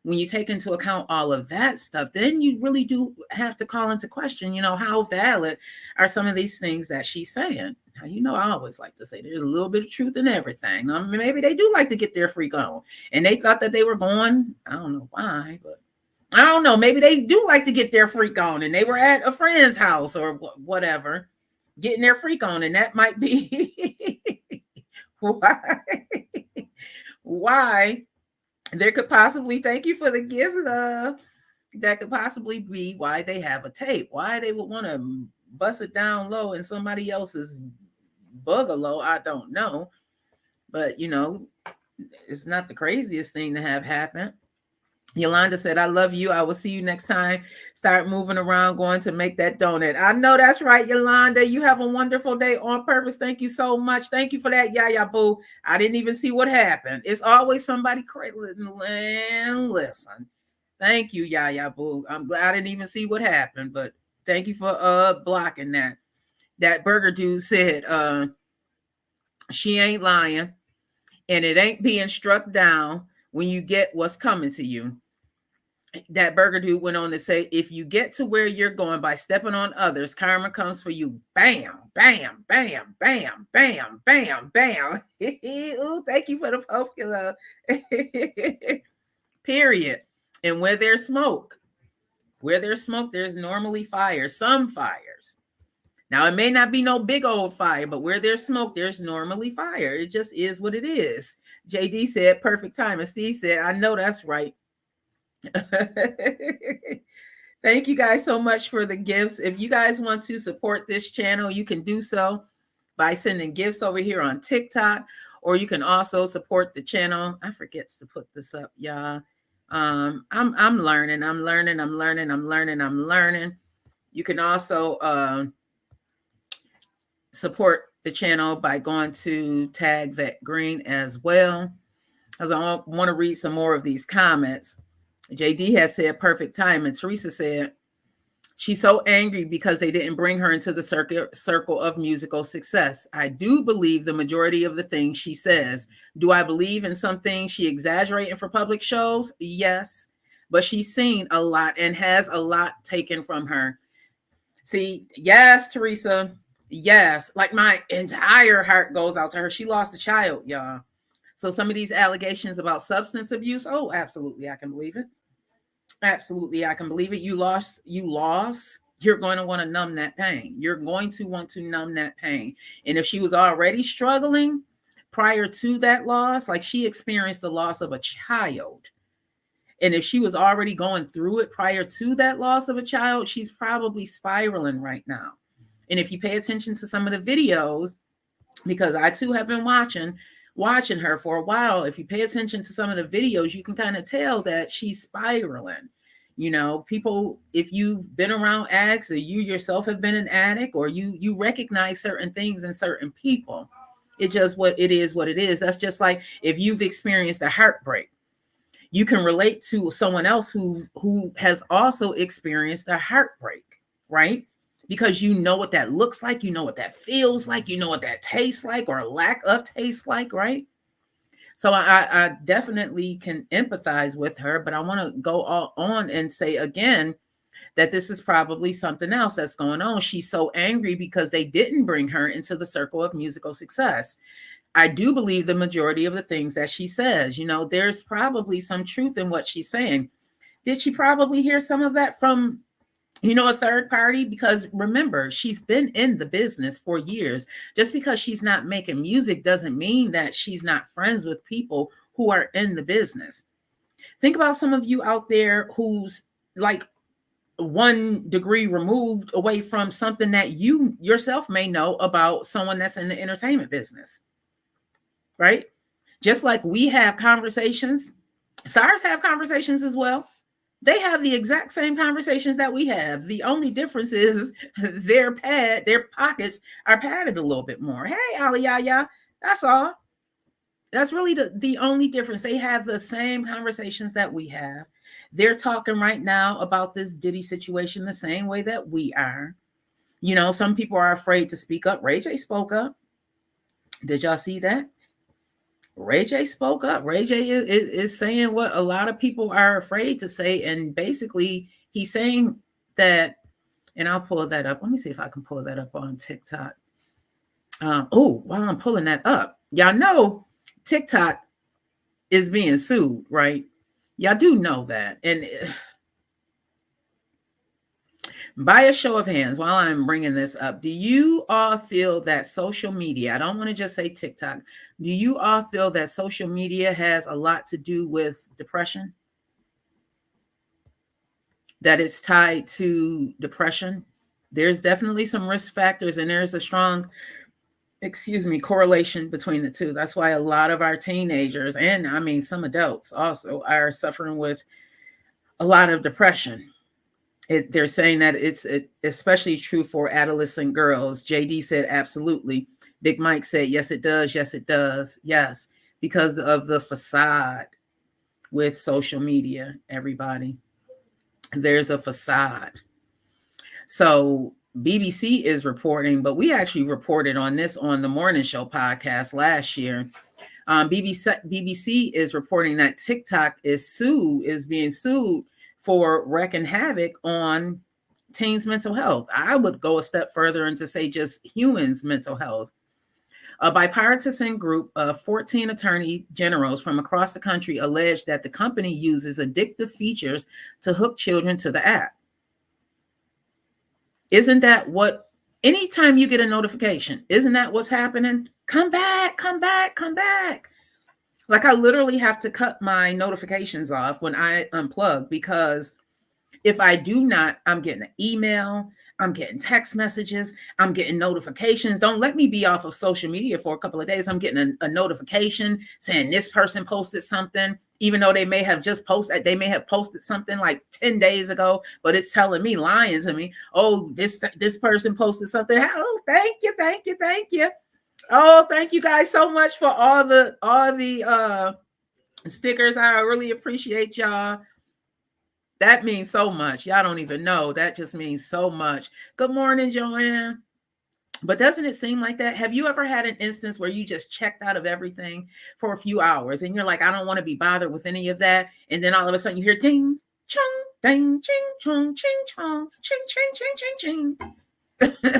When you take into account all of that stuff, then you really do have to call into question, you know, how valid are some of these things that she's saying. Now, you know, I always like to say there's a little bit of truth in everything. I mean, maybe they do like to get their freak on, and they thought that they were going, I don't know why, but I don't know. Maybe they do like to get their freak on, and they were at a friend's house or whatever, getting their freak on, and that might be why there could possibly, thank you for the give, love, that could possibly be why they have a tape, why they would want to bust it down low in somebody else's bungalow. I don't know, but you know, it's not the craziest thing to have happen. Yolanda said, I love you. I will see you next time. Start moving around, going to make that donut. I know that's right, Yolanda. You have a wonderful day on purpose. Thank you so much. Thank you for that, Yaya Boo. I didn't even see what happened. It's always somebody crazy. Listen. Thank you, Yaya Boo. I'm glad I didn't even see what happened, but thank you for blocking that. That burger dude said, she ain't lying, and it ain't being struck down when you get what's coming to you. That burger dude went on to say, if you get to where you're going by stepping on others, karma comes for you. Bam, bam, bam, bam, bam, bam, bam. Ooh, thank you for the post, love. Period. And where there's smoke, there's normally fire, some fires. Now, it may not be no big old fire, but where there's smoke, there's normally fire. It just is what it is. JD said, perfect time. And Steve said, I know that's right. Thank you guys so much for the gifts. If you guys want to support this channel, you can do so by sending gifts over here on TikTok, or you can also support the channel. I forget to put this up, y'all. I'm learning. You can also support the channel by going to Tag Vet Green as well, because I want to read some more of these comments. JD has said perfect time, and Teresa said she's so angry because they didn't bring her into the circle of musical success. I do believe the majority of the things she says. Do I believe in some things she exaggerating for public shows? Yes, but she's seen a lot and has a lot taken from her. See, yes, Teresa, yes, like my entire heart goes out to her. She lost a child, y'all. So some of these allegations about substance abuse, oh, absolutely, I can believe it. Absolutely, I can believe it. You lost you're going to want to numb that pain. You're going to want to numb that pain. And if she was already struggling prior to that loss, like she experienced the loss of a child, and if she was already going through it prior to that loss of a child, she's probably spiraling right now. And if you pay attention to some of the videos, because I too have been watching her for a while, if you pay attention to some of the videos, you can kind of tell that she's spiraling. You know, people, if you've been around addicts, or you yourself have been an addict, or you recognize certain things in certain people, it's just what it is. That's just like if you've experienced a heartbreak, you can relate to someone else who has also experienced a heartbreak, right? Because you know what that looks like, you know what that feels like, you know what that tastes like, or lack of taste like, right? So I definitely can empathize with her, but I want to go on and say again that this is probably something else that's going on. She's so angry because they didn't bring her into the circle of musical success. I do believe the majority of the things that she says, you know, there's probably some truth in what she's saying. Did she probably hear some of that from, you know, a third party? Because remember, she's been in the business for years. Just because she's not making music doesn't mean that she's not friends with people who are in the business. Think about some of you out there who's like 1 degree removed away from something that you yourself may know about someone that's in the entertainment business. Right? Just like we have conversations, SARS have conversations as well. They have the exact same conversations that we have. The only difference is their pockets are padded a little bit more. Hey, Aliyah, that's all. That's really the only difference. They have the same conversations that we have. They're talking right now about this Diddy situation the same way that we are. You know, some people are afraid to speak up. Ray J spoke up. Did y'all see that? Ray J spoke up. Ray J is saying what a lot of people are afraid to say. And basically, he's saying that, and I'll pull that up. Let me see if I can pull that up on TikTok. While I'm pulling that up, y'all know TikTok is being sued, right? Y'all do know that. And by a show of hands, while I'm bringing this up, do you all feel that social media, I don't want to just say TikTok, do you all feel that social media has a lot to do with depression? That it's tied to depression? There's definitely some risk factors, and there's a strong, correlation between the two. That's why a lot of our teenagers, and I mean some adults also, are suffering with a lot of depression. They're saying that it's especially true for adolescent girls. JD said, absolutely. Big Mike said, yes, it does. Yes, it does. Yes, because of the facade with social media, everybody. There's a facade. So BBC is reporting, but we actually reported on this on the Morning Show podcast last year. BBC is reporting that TikTok is being sued for wreaking havoc on teens' mental health. I would go a step further and to say just humans' mental health. A bipartisan group of 14 attorney generals from across the country alleged that the company uses addictive features to hook children to the app. Isn't that what, anytime you get a notification, isn't that what's happening? Come back, come back, come back. Like I literally have to cut my notifications off when I unplug, because if I do not, I'm getting an email, I'm getting text messages, I'm getting notifications. Don't let me be off of social media for a couple of days. I'm getting a notification saying this person posted something, even though they may have posted something like 10 days ago, but it's telling me, lying to me, oh, this person posted something. Oh, thank you. Oh, thank you guys so much for all the stickers. I really appreciate y'all. That means so much. Y'all don't even know. That just means so much. Good morning, Joanne. But doesn't it seem like that? Have you ever had an instance where you just checked out of everything for a few hours and you're like, I don't want to be bothered with any of that. And then all of a sudden you hear ding, chong, ding, ching, chong, ching, chong, ching, ching, ching, ching, ching.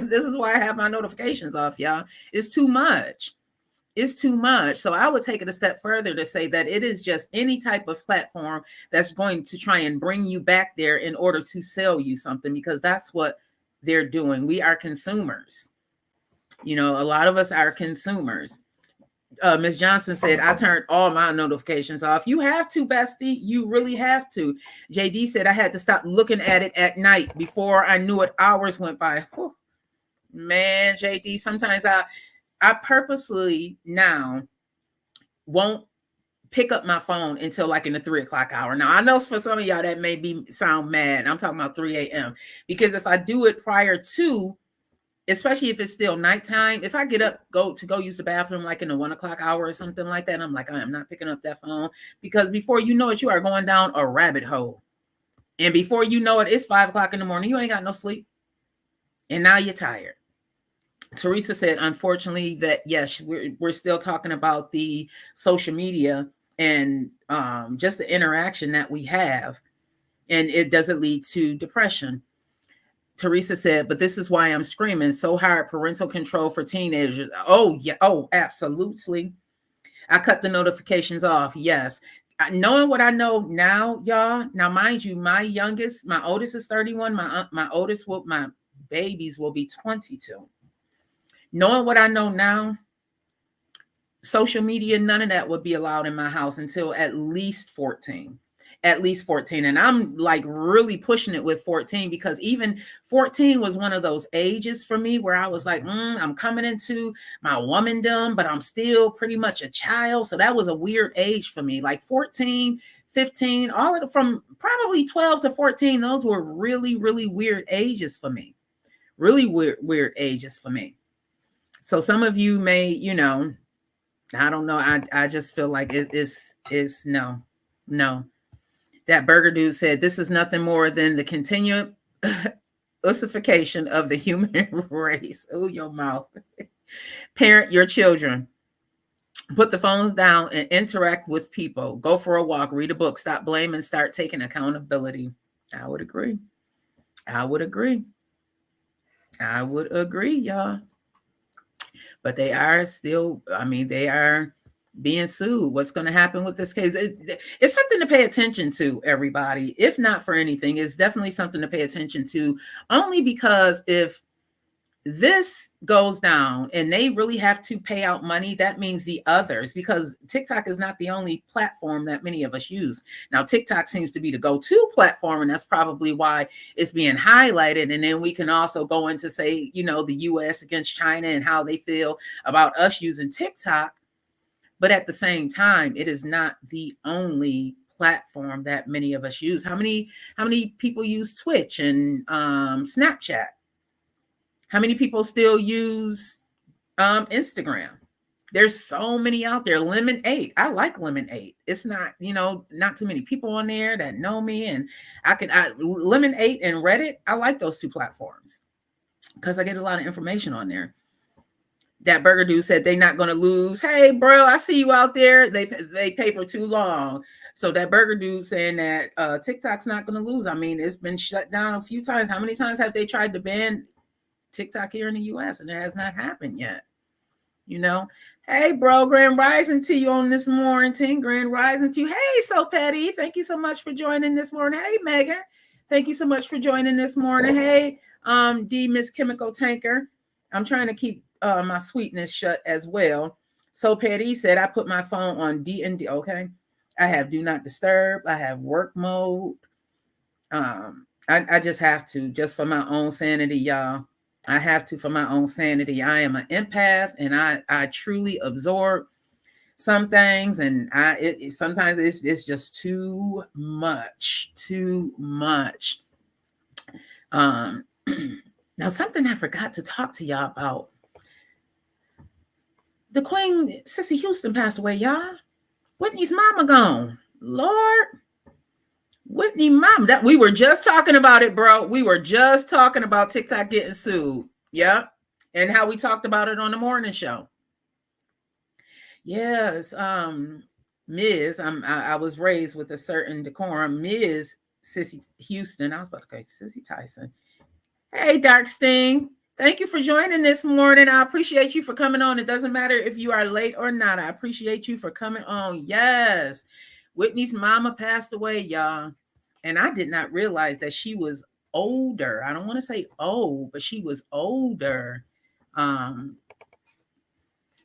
This is why I have my notifications off, y'all. It's too much. It's too much. So I would take it a step further to say that it is just any type of platform that's going to try and bring you back there in order to sell you something, because that's what they're doing. We are consumers. You know, a lot of us are consumers. Ms. Johnson said, I turned all my notifications off. You have to, bestie. You really have to. JD said, I had to stop looking at it at night. Before I knew it, hours went by. Whew. Man, JD, sometimes I purposely now won't pick up my phone until like in the 3 o'clock hour. Now, I know for some of y'all that may sound mad. I'm talking about 3 a.m. because if I do it prior to, especially if it's still nighttime, if I get up, go use the bathroom like in the 1 o'clock hour or something like that, I'm like, I am not picking up that phone, because before you know it, you are going down a rabbit hole. And before you know it, it's 5 o'clock in the morning. You ain't got no sleep. And now you're tired. Teresa said, unfortunately, that yes, we're still talking about the social media and just the interaction that we have. And it doesn't lead to depression. Teresa said, but this is why I'm screaming so hard, parental control for teenagers. Oh, yeah. Oh, absolutely. I cut the notifications off. Yes. Knowing what I know now, y'all. Now, mind you, my oldest is 31. My babies will be 22. Knowing what I know now, social media, none of that would be allowed in my house until at least 14. At least 14. And I'm like really pushing it with 14, because even 14 was one of those ages for me where I was like, I'm coming into my womandom, but I'm still pretty much a child. So that was a weird age for me. Like 14, 15, all of it from probably 12 to 14. Those were really, really weird ages for me. Really weird ages for me. So some of you may, you know, I don't know. I just feel like it's no. That burger dude said, this is nothing more than the continued ossification of the human race. Oh, your mouth. Parent your children. Put the phones down and interact with people. Go for a walk, read a book, stop blaming, start taking accountability. I would agree. I would agree, y'all. But they are still, they are being sued. What's going to happen with this case? It's something to pay attention to, everybody. If not for anything, it's definitely something to pay attention to, only because if this goes down and they really have to pay out money, that means the others, because TikTok is not the only platform that many of us use. Now, TikTok seems to be the go-to platform, and that's probably why it's being highlighted. And then we can also go into, say, you know, the US against China and how they feel about us using TikTok. But at the same time, it is not the only platform that many of us use. How many people use Twitch and Snapchat? How many people still use Instagram? There's so many out there. Lemon8. I like Lemon8. It's not, not too many people on there that know me. And Lemon8 and Reddit, I like those two platforms because I get a lot of information on there. That burger dude said they're not going to lose. Hey, bro, I see you out there. They paper too long. So that burger dude saying that TikTok's not going to lose. I mean, it's been shut down a few times. How many times have they tried to ban TikTok here in the US, and it has not happened yet? Hey, bro, grand rising to you on this morning. Grand rising to you. Hey, So Petty, thank you so much for joining this morning. Hey, Megan, thank you so much for joining this morning. Hey, D Miss Chemical Tanker, I'm trying to keep my sweetness shut as well. So Petty said, I put my phone on D&D. Okay, I have do not disturb. I have work mode. I just have to, just for my own sanity, y'all. I have to, for my own sanity. I am an empath, and I truly absorb some things, and sometimes it's just too much. Now, something I forgot to talk to y'all about. The Queen, Cissy Houston, passed away, y'all. Whitney's mama gone. Lord. Whitney mom, that we were just talking about it, bro. We were just talking about TikTok getting sued. Yeah. And how we talked about it on the morning show. Yes. Ms. I was raised with a certain decorum. Ms. Cissy Houston. I was about to say Cissy Tyson. Hey, Dark Sting. Thank you for joining this morning. I appreciate you for coming on. It doesn't matter if you are late or not. I appreciate you for coming on. Yes. Whitney's mama passed away, y'all. And I did not realize that she was older. I don't want to say old, but she was older.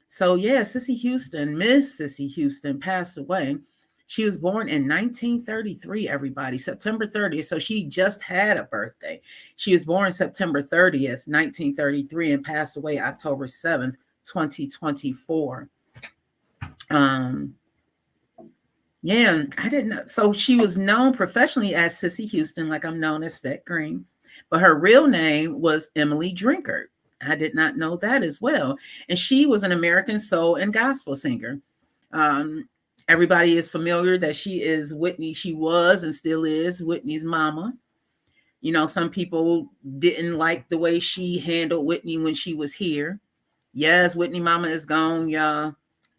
So yeah, Sissy Houston, Miss Sissy Houston passed away. She was born in 1933, everybody, September 30th. So she just had a birthday. She was born September 30th, 1933, and passed away October 7th, 2024. Yeah, I didn't know. So she was known professionally as Sissy Houston, like I'm known as Fett Green, but her real name was Emily Drinkard. I did not know that as well. And she was an American soul and gospel singer. Everybody is familiar that she is Whitney. She was and still is Whitney's mama. You know, some people didn't like the way she handled Whitney when she was here. Yes, Whitney mama is gone, y'all.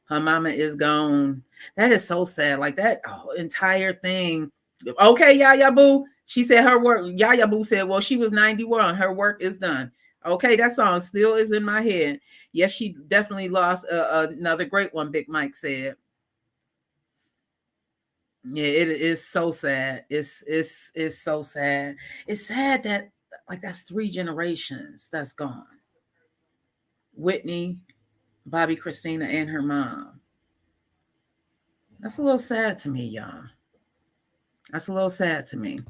Her mama is gone. That is so sad. Like that entire thing. Okay, Yaya Boo. She said her work. Yaya Boo said, well, she was 91. Her work is done. Okay, that song still is in my head. Yes, she definitely lost another great one, Big Mike said. Yeah, it is so sad. It's so sad. It's sad that like that's 3 generations that's gone. Whitney, Bobby Christina, and her mom. That's a little sad to me, y'all. That's a little sad to me.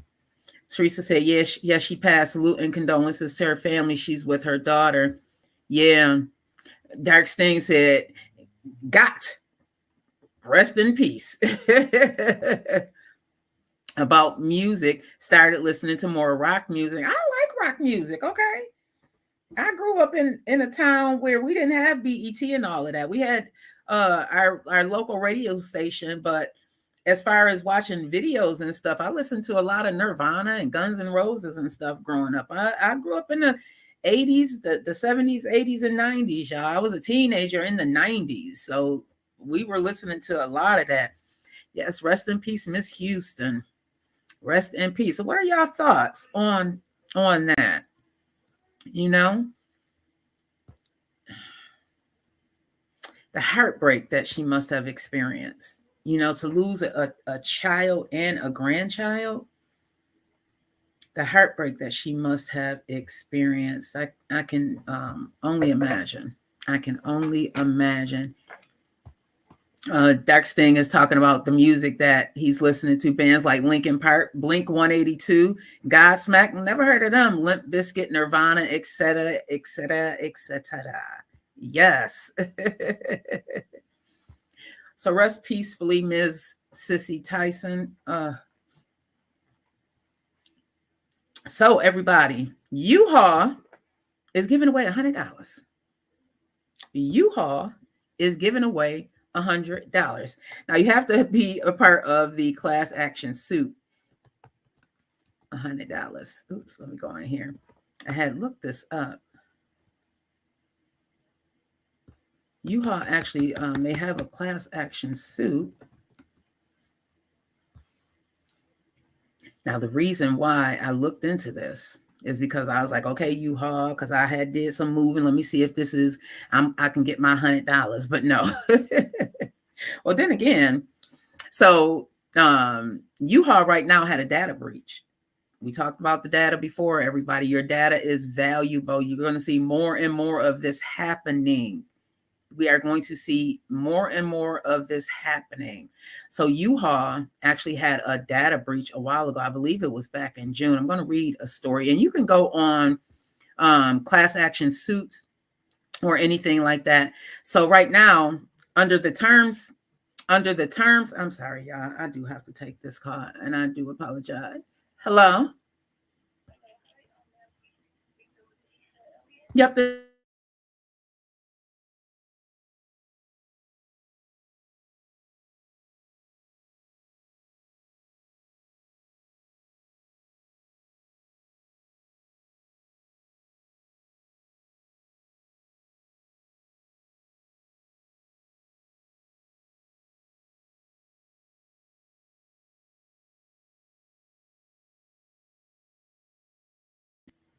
Teresa said, yes, she passed. Salute and condolences to her family. She's with her daughter. Yeah. Dark Sting said, got. Rest in peace. About music, started listening to more rock music. I like rock music, okay? I grew up in a town where we didn't have BET and all of that. We had our local radio station, but as far as watching videos and stuff, I listened to a lot of Nirvana and Guns N' Roses and stuff growing up. I grew up in the 80s, the 70s, 80s, and 90s, y'all. I was a teenager in the 90s, so we were listening to a lot of that. Yes, rest in peace, Miss Houston. Rest in peace. So what are y'all thoughts on that? You know, the heartbreak that she must have experienced, you know, to lose a child and a grandchild, the heartbreak that she must have experienced. I can only imagine. I can only imagine. Dark Sting is talking about the music that he's listening to, bands like Linkin Park, Blink 182, Godsmack. Never heard of them. Limp Bizkit, Nirvana, etc., etc., etc. Yes. So rest peacefully, Ms. Sissy Tyson. So everybody, U-Haul is giving away $100. U-Haul is giving away $100. Now you have to be a part of the class action suit. $100. Oops, let me go in here. I had looked this up. U-Haul actually, they have a class action suit. Now the reason why I looked into this is because I was like, okay, U-Haul, because I had did some moving. Let me see if this is, I can get my $100. But no. Well, then again, so U-Haul right now had a data breach. We talked about the data before, everybody. Your data is valuable. You're going to see more and more of this happening. We are going to see more and more of this happening. So U-Haul actually had a data breach a while ago. I believe it was back in June. I'm going to read a story, and you can go on class action suits or anything like that. So right now, under the terms, I'm sorry, y'all. I do have to take this call, and I do apologize. Hello? Yep.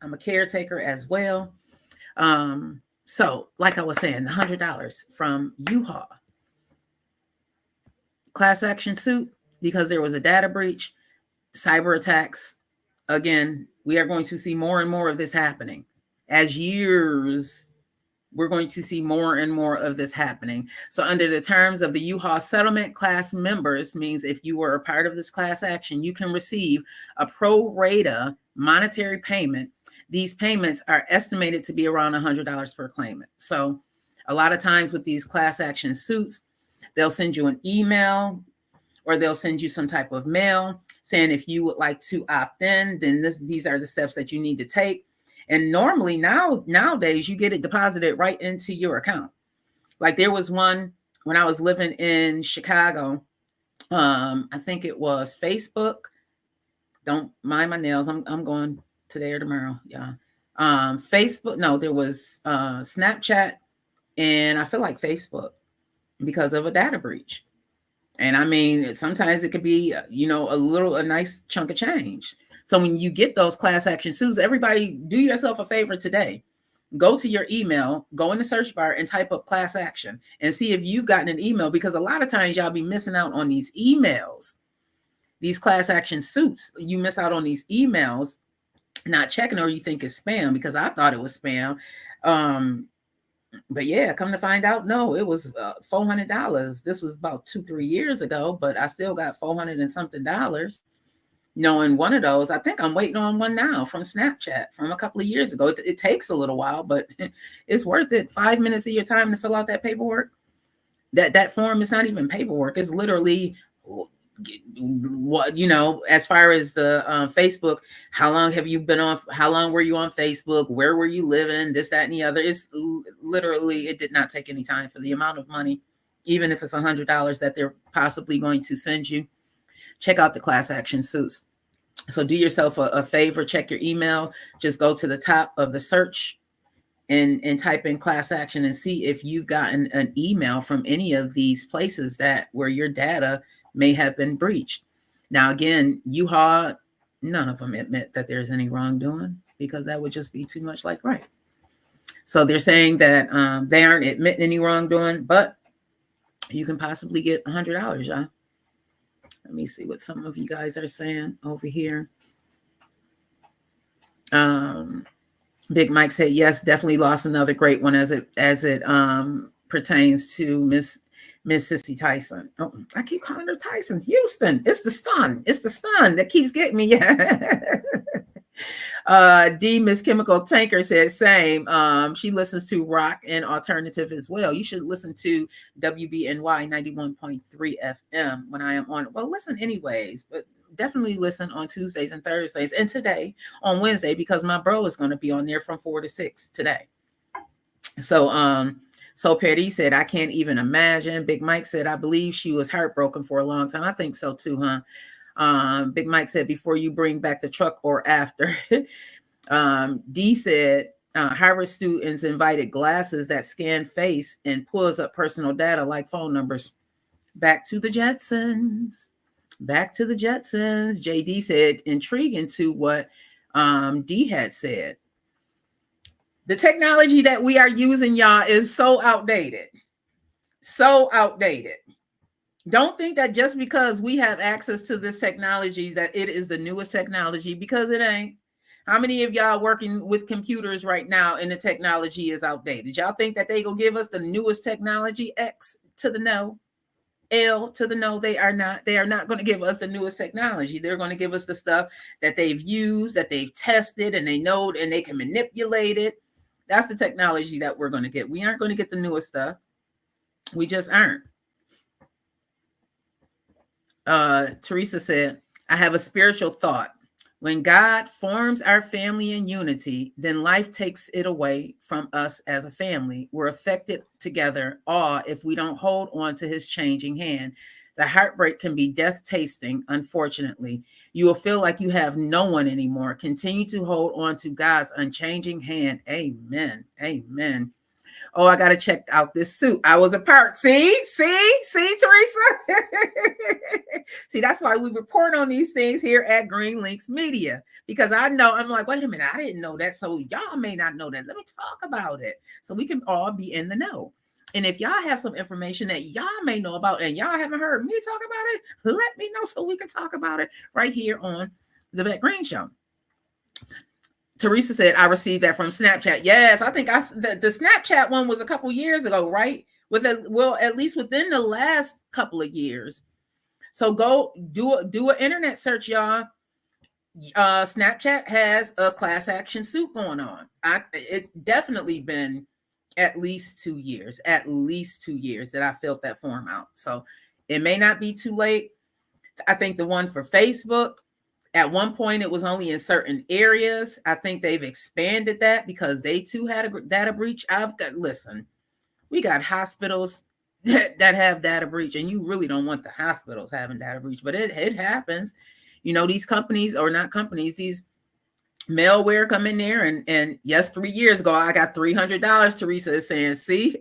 I'm a caretaker as well. So like I was saying, the $100 from U-Haul class action suit, because there was a data breach, cyber attacks. Again, we are going to see more and more of this happening as years. We're going to see more and more of this happening. So under the terms of the U-Haul settlement, class members means if you were a part of this class action, you can receive a pro rata monetary payment. These payments are estimated to be around $100 per claimant. So a lot of times with these class action suits, they'll send you an email or they'll send you some type of mail saying if you would like to opt in, then these are the steps that you need to take. And normally nowadays you get it deposited right into your account. Like there was one when I was living in Chicago. I think it was Facebook. Don't mind my nails. I'm going today or tomorrow. Yeah. Facebook. No, there was Snapchat, and I feel like Facebook because of a data breach. And I mean, sometimes it could be, a nice chunk of change. So when you get those class action suits, everybody do yourself a favor today. Go to your email, go in the search bar and type up class action and see if you've gotten an email, because a lot of times y'all be missing out on these emails, these class action suits. You miss out on these emails, not checking, or you think it's spam, because I thought it was spam. But yeah, come to find out, no, it was $400. This was about 2-3 years ago, but I still got $400 and something. And one of those, I think I'm waiting on one now from Snapchat from a couple of years ago. It takes a little while, but it's worth it. 5 minutes of your time to fill out that paperwork. That form is not even paperwork. It's literally what, as far as the Facebook, how long were you on Facebook? Where were you living? This, that, and the other. It's literally, it did not take any time for the amount of money, even if it's $100 that they're possibly going to send you. Check out the class action suits. So do yourself a favor, check your email, just go to the top of the search and type in class action and see if you've gotten an email from any of these places where your data may have been breached. Now, again, U-Haul, none of them admit that there's any wrongdoing, because that would just be too much like right. So they're saying that they aren't admitting any wrongdoing, but you can possibly get $100, y'all. Let me see what some of you guys are saying over here. Big Mike said, yes, definitely lost another great one as it pertains to Miss Sissy Tyson. Oh, I keep calling her Tyson. Houston. It's the stun. It's the stun that keeps getting me. Yeah. Miss Chemical Tanker said same. She listens to rock and alternative as well. You should listen to WBNY 91.3 FM when I am on. Well, listen anyways, but definitely listen on Tuesdays and Thursdays, and today on Wednesday, because my bro is going to be on there from 4 to 6 today. So Petty said, I can't even imagine. Big Mike said, I believe she was heartbroken for a long time. I think so too, huh? Big Mike said, before you bring back the truck or after. D said, Harvard students invited glasses that scan face and pulls up personal data like phone numbers. Back to the Jetsons. Back to the Jetsons. JD said, intriguing to what D had said. The technology that we are using, y'all, is so outdated. So outdated. Don't think that just because we have access to this technology that it is the newest technology, because it ain't. How many of y'all working with computers right now and the technology is outdated? Y'all think that they gonna give us the newest technology? X to the no, L to the no. They are not. They are not going to give us the newest technology. They're going to give us the stuff that they've used, that they've tested, and they know, and they can manipulate it. That's the technology that we're going to get. We aren't going to get the newest stuff. We just aren't. Teresa said, I have a spiritual thought. When God forms our family in unity, then life takes it away from us as a family. We're affected together, all if we don't hold on to his changing hand. The heartbreak can be death tasting, unfortunately. You will feel like you have no one anymore. Continue to hold on to God's unchanging hand. Amen. Amen. Oh, I got to check out this suit. I was a part. See, Teresa. See, that's why we report on these things here at Green Links Media, because I'm like, wait a minute, I didn't know that. So y'all may not know that. Let me talk about it so we can all be in the know. And if y'all have some information that y'all may know about and y'all haven't heard me talk about it, let me know so we can talk about it right here on the Vet Green Show. Teresa said, I received that from Snapchat. Yes, I think the Snapchat one was a couple years ago, right? At least within the last couple of years. So go do an internet search, y'all. Snapchat has a class action suit going on. It's definitely been at least 2 years that I filled that form out. So it may not be too late. I think the one for Facebook, at one point, it was only in certain areas. I think they've expanded that because they too had a data breach. We got hospitals that have data breach, and you really don't want the hospitals having data breach, but it happens. You know, these companies, or not companies, these malware come in there, and yes, 3 years ago, I got $300. Teresa is saying, see?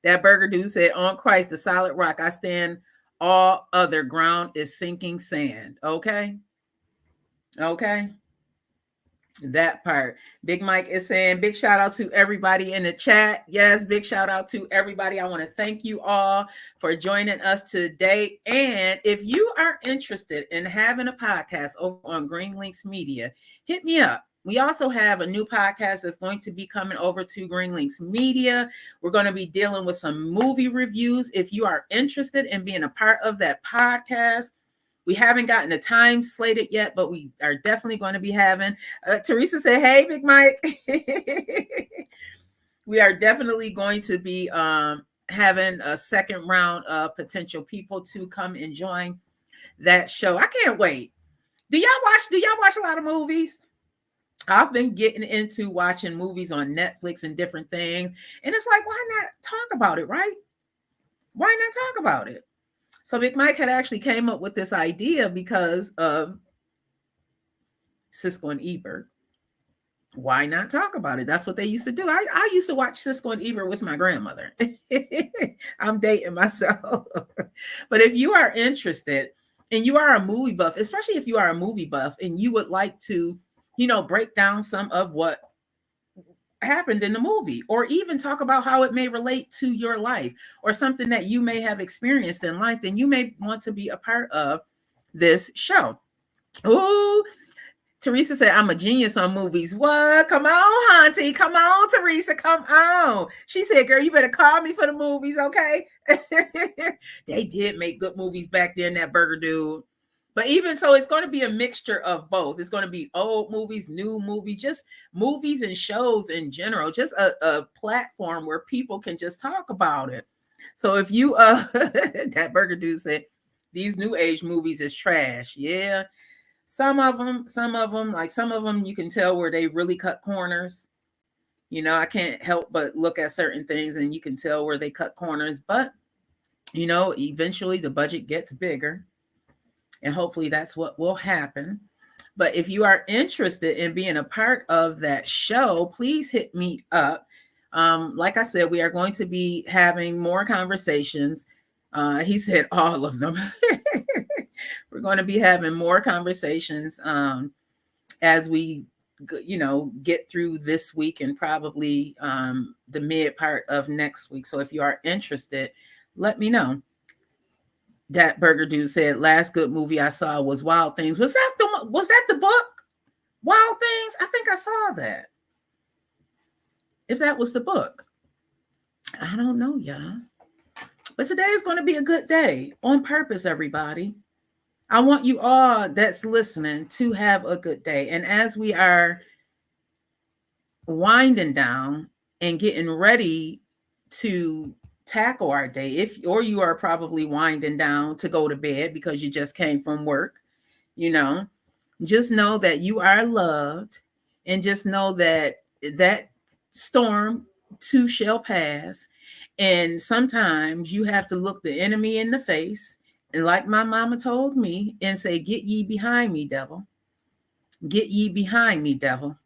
That burger dude said, on Christ, the solid rock I stand, all other ground is sinking sand. Okay. That part. Big Mike is saying, big shout out to everybody in the chat. Yes, big shout out to everybody. I want to thank you all for joining us today. And if you are interested in having a podcast over on Green Links Media, hit me up. We also have a new podcast that's going to be coming over to Green Links Media. We're going to be dealing with some movie reviews. If you are interested in being a part of that podcast, we haven't gotten a time slated yet, but we are definitely going to be having. Teresa said, hey, Big Mike. We are definitely going to be having a second round of potential people to come and join that show. I can't wait. Do y'all watch a lot of movies? I've been getting into watching movies on Netflix and different things. And it's like, why not talk about it, right? Why not talk about it? So Big Mike had actually came up with this idea because of Siskel and Ebert. Why not talk about it? That's what they used to do. I used to watch Siskel and Ebert with my grandmother. I'm dating myself. But if you are interested and you are a movie buff, especially if you are a movie buff and you would like to, break down some of what happened in the movie, or even talk about how it may relate to your life or something that you may have experienced in life, then you may want to be a part of this show. Ooh, Teresa said, I'm a genius on movies. What? Come on, Hunty. Come on, Teresa. Come on. She said, girl, you better call me for the movies, okay? They did make good movies back then, that burger dude. But even so, it's going to be a mixture of both. It's going to be old movies, new movies, just movies and shows in general, just a platform where people can just talk about it. So if you, that burger dude said, these new age movies is trash. Yeah. Some of them, you can tell where they really cut corners. I can't help but look at certain things and you can tell where they cut corners, but eventually the budget gets bigger. And hopefully that's what will happen. But if you are interested in being a part of that show, please hit me up. Like I said, we are going to be having more conversations. He said all of them. We're going to be having more conversations as we, get through this week and probably the mid part of next week. So if you are interested, let me know. That burger dude said, last good movie I saw was Wild Things. Was that the book? Wild Things? I think I saw that. If that was the book. I don't know, y'all. But today is going to be a good day on purpose, everybody. I want you all that's listening to have a good day. And as we are winding down and getting ready to tackle our day, or you are probably winding down to go to bed because you just came from work, just know that you are loved, and just know that that storm too shall pass. And sometimes you have to look the enemy in the face, and like my mama told me, and say, get ye behind me, devil. Get ye behind me, devil.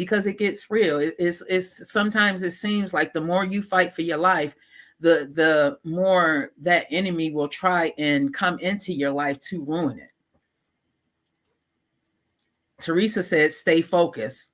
because it gets real. It's sometimes it seems like the more you fight for your life, the more that enemy will try and come into your life to ruin it. Teresa said, stay focused.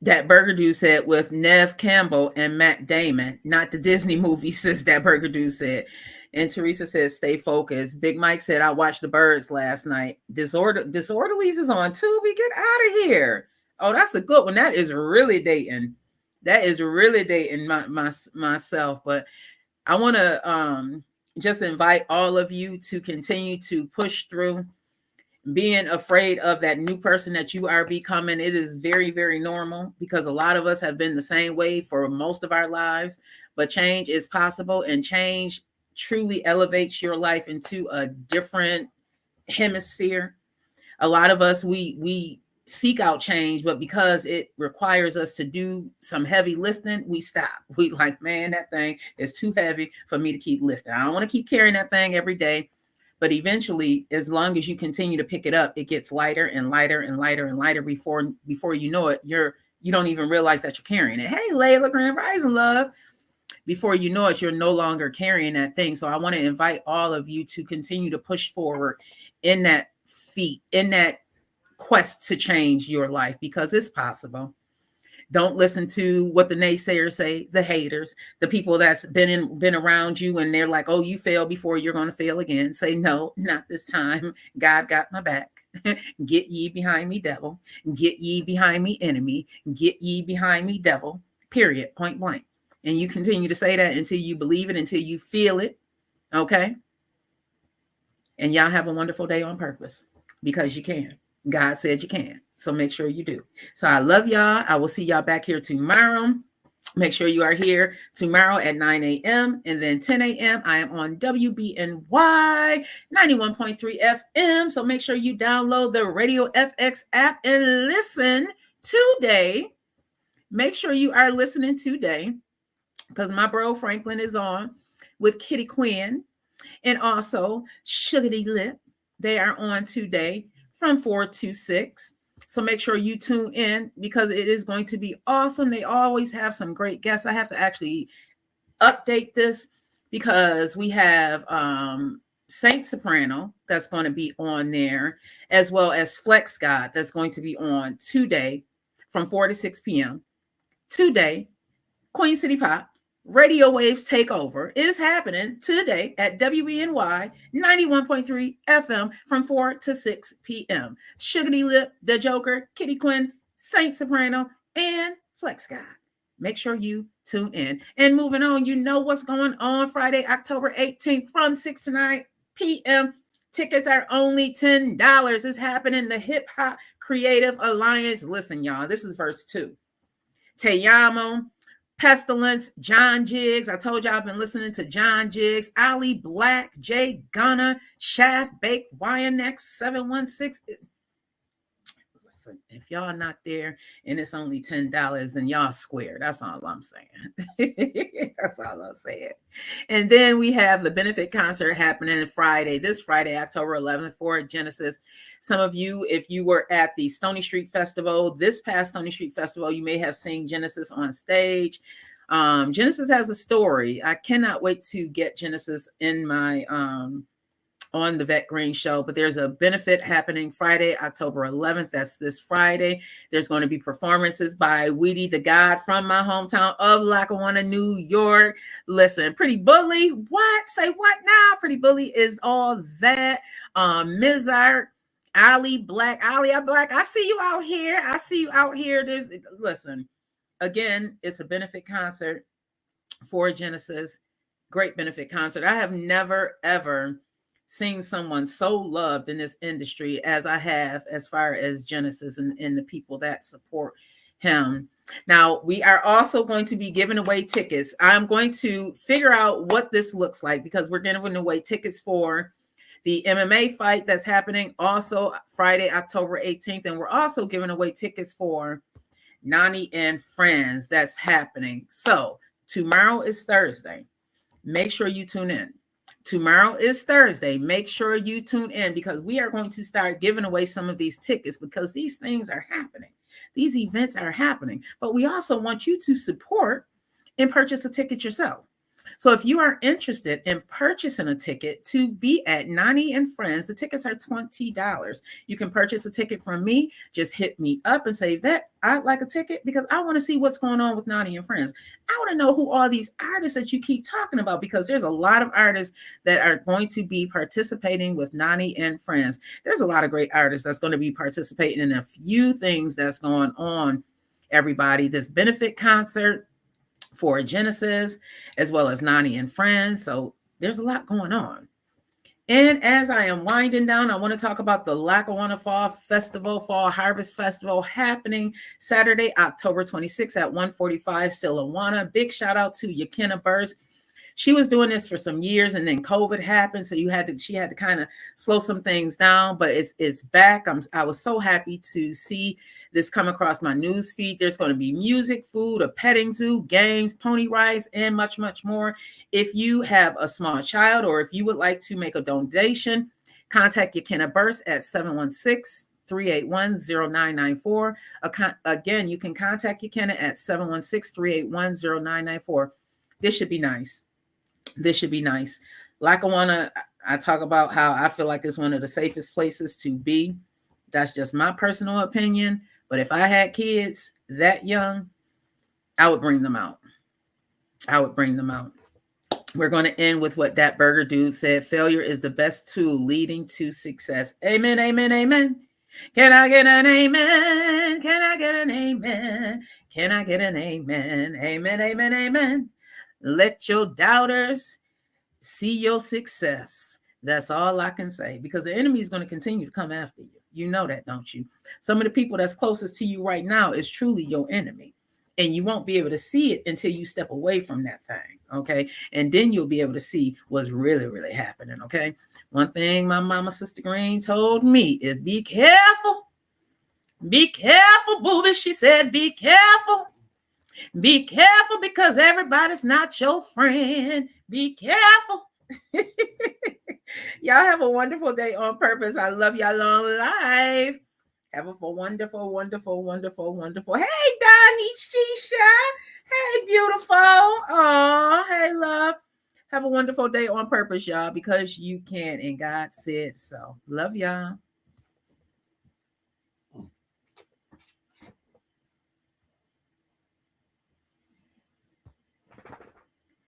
That Burger Dude said with Nev Campbell and Matt Damon, not the Disney movie, sis, that Burger Dude said. And Teresa says, stay focused. Big Mike said, I watched The Birds last night. Disorderlies is on Tubi. Get out of here. Oh, that's a good one. That is really dating. That is really dating myself. But I want to just invite all of you to continue to push through being afraid of that new person that you are becoming. It is very, very normal because a lot of us have been the same way for most of our lives, but change is possible, and change truly elevates your life into a different hemisphere. A lot of us, we seek out change, but because it requires us to do some heavy lifting, we stop. We like, man, that thing is too heavy for me to keep lifting. I don't want to keep carrying that thing every day. But eventually, as long as you continue to pick it up, it gets lighter and lighter and lighter and lighter before you know it, you don't even realize that you're carrying it. Hey, Layla, Grand Rising, love. Before you know it, you're no longer carrying that thing. So I want to invite all of you to continue to push forward in that quest to change your life, because it's possible. Don't listen to what the naysayers say, the haters, the people that's been around you and they're like, oh, you failed before, you're going to fail again. Say, no, not this time. God got my back. Get ye behind me, devil. Get ye behind me, enemy. Get ye behind me, devil. Period. Point blank. And you continue to say that until you believe it, until you feel it. Okay? And y'all have a wonderful day on purpose, because you can. God said you can. So make sure you do. So I love y'all. I will see y'all back here tomorrow. Make sure you are here tomorrow at 9 a.m. and then 10 a.m. I am on WBNY 91.3 FM. So make sure you download the Radio FX app and listen today. Make sure you are listening today, because my bro Franklin is on with Kitty Quinn and also Sugary Lip. They are on today from 4 to 6. So make sure you tune in, because it is going to be awesome. They always have some great guests. I have to actually update this, because we have Saint Soprano that's going to be on there, as well as Flex God that's going to be on today from 4 to 6 p.m. Today, Queen City Pop, Radio Waves take over. It is happening today at WBNY 91.3 FM from 4 to 6 p.m. Sugary Lip, The Joker, Kitty Quinn, Saint Soprano, and Flex God. Make sure you tune in. And moving on, you know what's going on Friday, October 18th from 6 to 9 p.m. Tickets are only $10. It's happening. The Hip Hop Creative Alliance. Listen, y'all, this is verse 2. Te Amo, Pestilence, John Jiggs. I told y'all I've been listening to John Jiggs, Ali Black, Jay Gunner, Shaft Baked, YNX 716. Listen, if y'all not there and it's only $10, then y'all square. That's all I'm saying. That's all I'm saying. And then we have the benefit concert happening this Friday, October 11th for Genesis. Some of you, if you were at the Stony Street Festival, this past Stony Street Festival, you may have seen Genesis on stage. Genesis has a story. I cannot wait to get Genesis in my on the Vet Green Show, but there's a benefit happening Friday, October 11th. That's this Friday. There's going to be performances by Weedy the God from my hometown of Lackawanna, New York. Listen, Pretty Bully. What? Say what now? Pretty Bully is all that. Mizark, Ali Black, Black. I see you out here. I see you out here. Listen, again, it's a benefit concert for Genesis. Great benefit concert. I have never, ever seen someone so loved in this industry as I have, as far as Genesis and the people that support him. Now, we are also going to be giving away tickets. I'm going to figure out what this looks like, because we're giving away tickets for the MMA fight that's happening also Friday, October 18th. And we're also giving away tickets for Nani and Friends that's happening. So tomorrow is Thursday. Make sure you tune in. Tomorrow is Thursday. Make sure you tune in because we are going to start giving away some of these tickets because these things are happening. These events are happening, but we also want you to support and purchase a ticket yourself. So if you are interested in purchasing a ticket to be at Nani and Friends, the tickets are $20. You can purchase a ticket from me. Just hit me up and say, Vet, I'd like a ticket because I want to see what's going on with Nani and Friends. I want to know who all these artists that you keep talking about because there's a lot of artists that are going to be participating with Nani and Friends. There's a lot of great artists that's going to be participating in a few things that's going on, everybody. This benefit concert for Genesis, as well as Nani and Friends. So there's a lot going on. And as I am winding down, I want to talk about the Lackawanna Fall Festival, Fall Harvest Festival happening Saturday, October 26th at 145 Stillawana. Big shout out to Yakina Burst. She was doing this for some years and then COVID happened. So she had to kind of slow some things down, but it's back. I was so happy to see this come across my news feed. There's going to be music, food, a petting zoo, games, pony rides, and much, much more. If you have a small child or if you would like to make a donation, contact Yakina Burst at 716-381-0994. Again, you can contact Yakina at 716-381-0994. This should be nice. This should be nice. Lackawanna, I talk about how I feel like it's one of the safest places to be. That's just my personal opinion. But if I had kids that young, I would bring them out. I would bring them out. We're going to end with what that burger dude said. Failure is the best tool leading to success. Amen, amen, amen. Can I get an amen? Can I get an amen? Can I get an amen? Amen, amen, amen. Let your doubters see your success. That's all I can say because the enemy is going to continue to come after you. You know that, don't you? Some of the people that's closest to you right now is truly your enemy. And you won't be able to see it until you step away from that thing, okay? And then you'll be able to see what's really, really happening, okay? One thing my mama, Sister Green, told me is be careful. Be careful, booby. She said, be careful. Be careful because everybody's not your friend. Be careful. Y'all have a wonderful day on purpose. I love y'all long life. Have a wonderful, wonderful, wonderful, wonderful. Hey, Donnie, Shisha. Hey, beautiful. Oh, hey, love. Have a wonderful day on purpose, y'all, because you can, and God said so. Love y'all.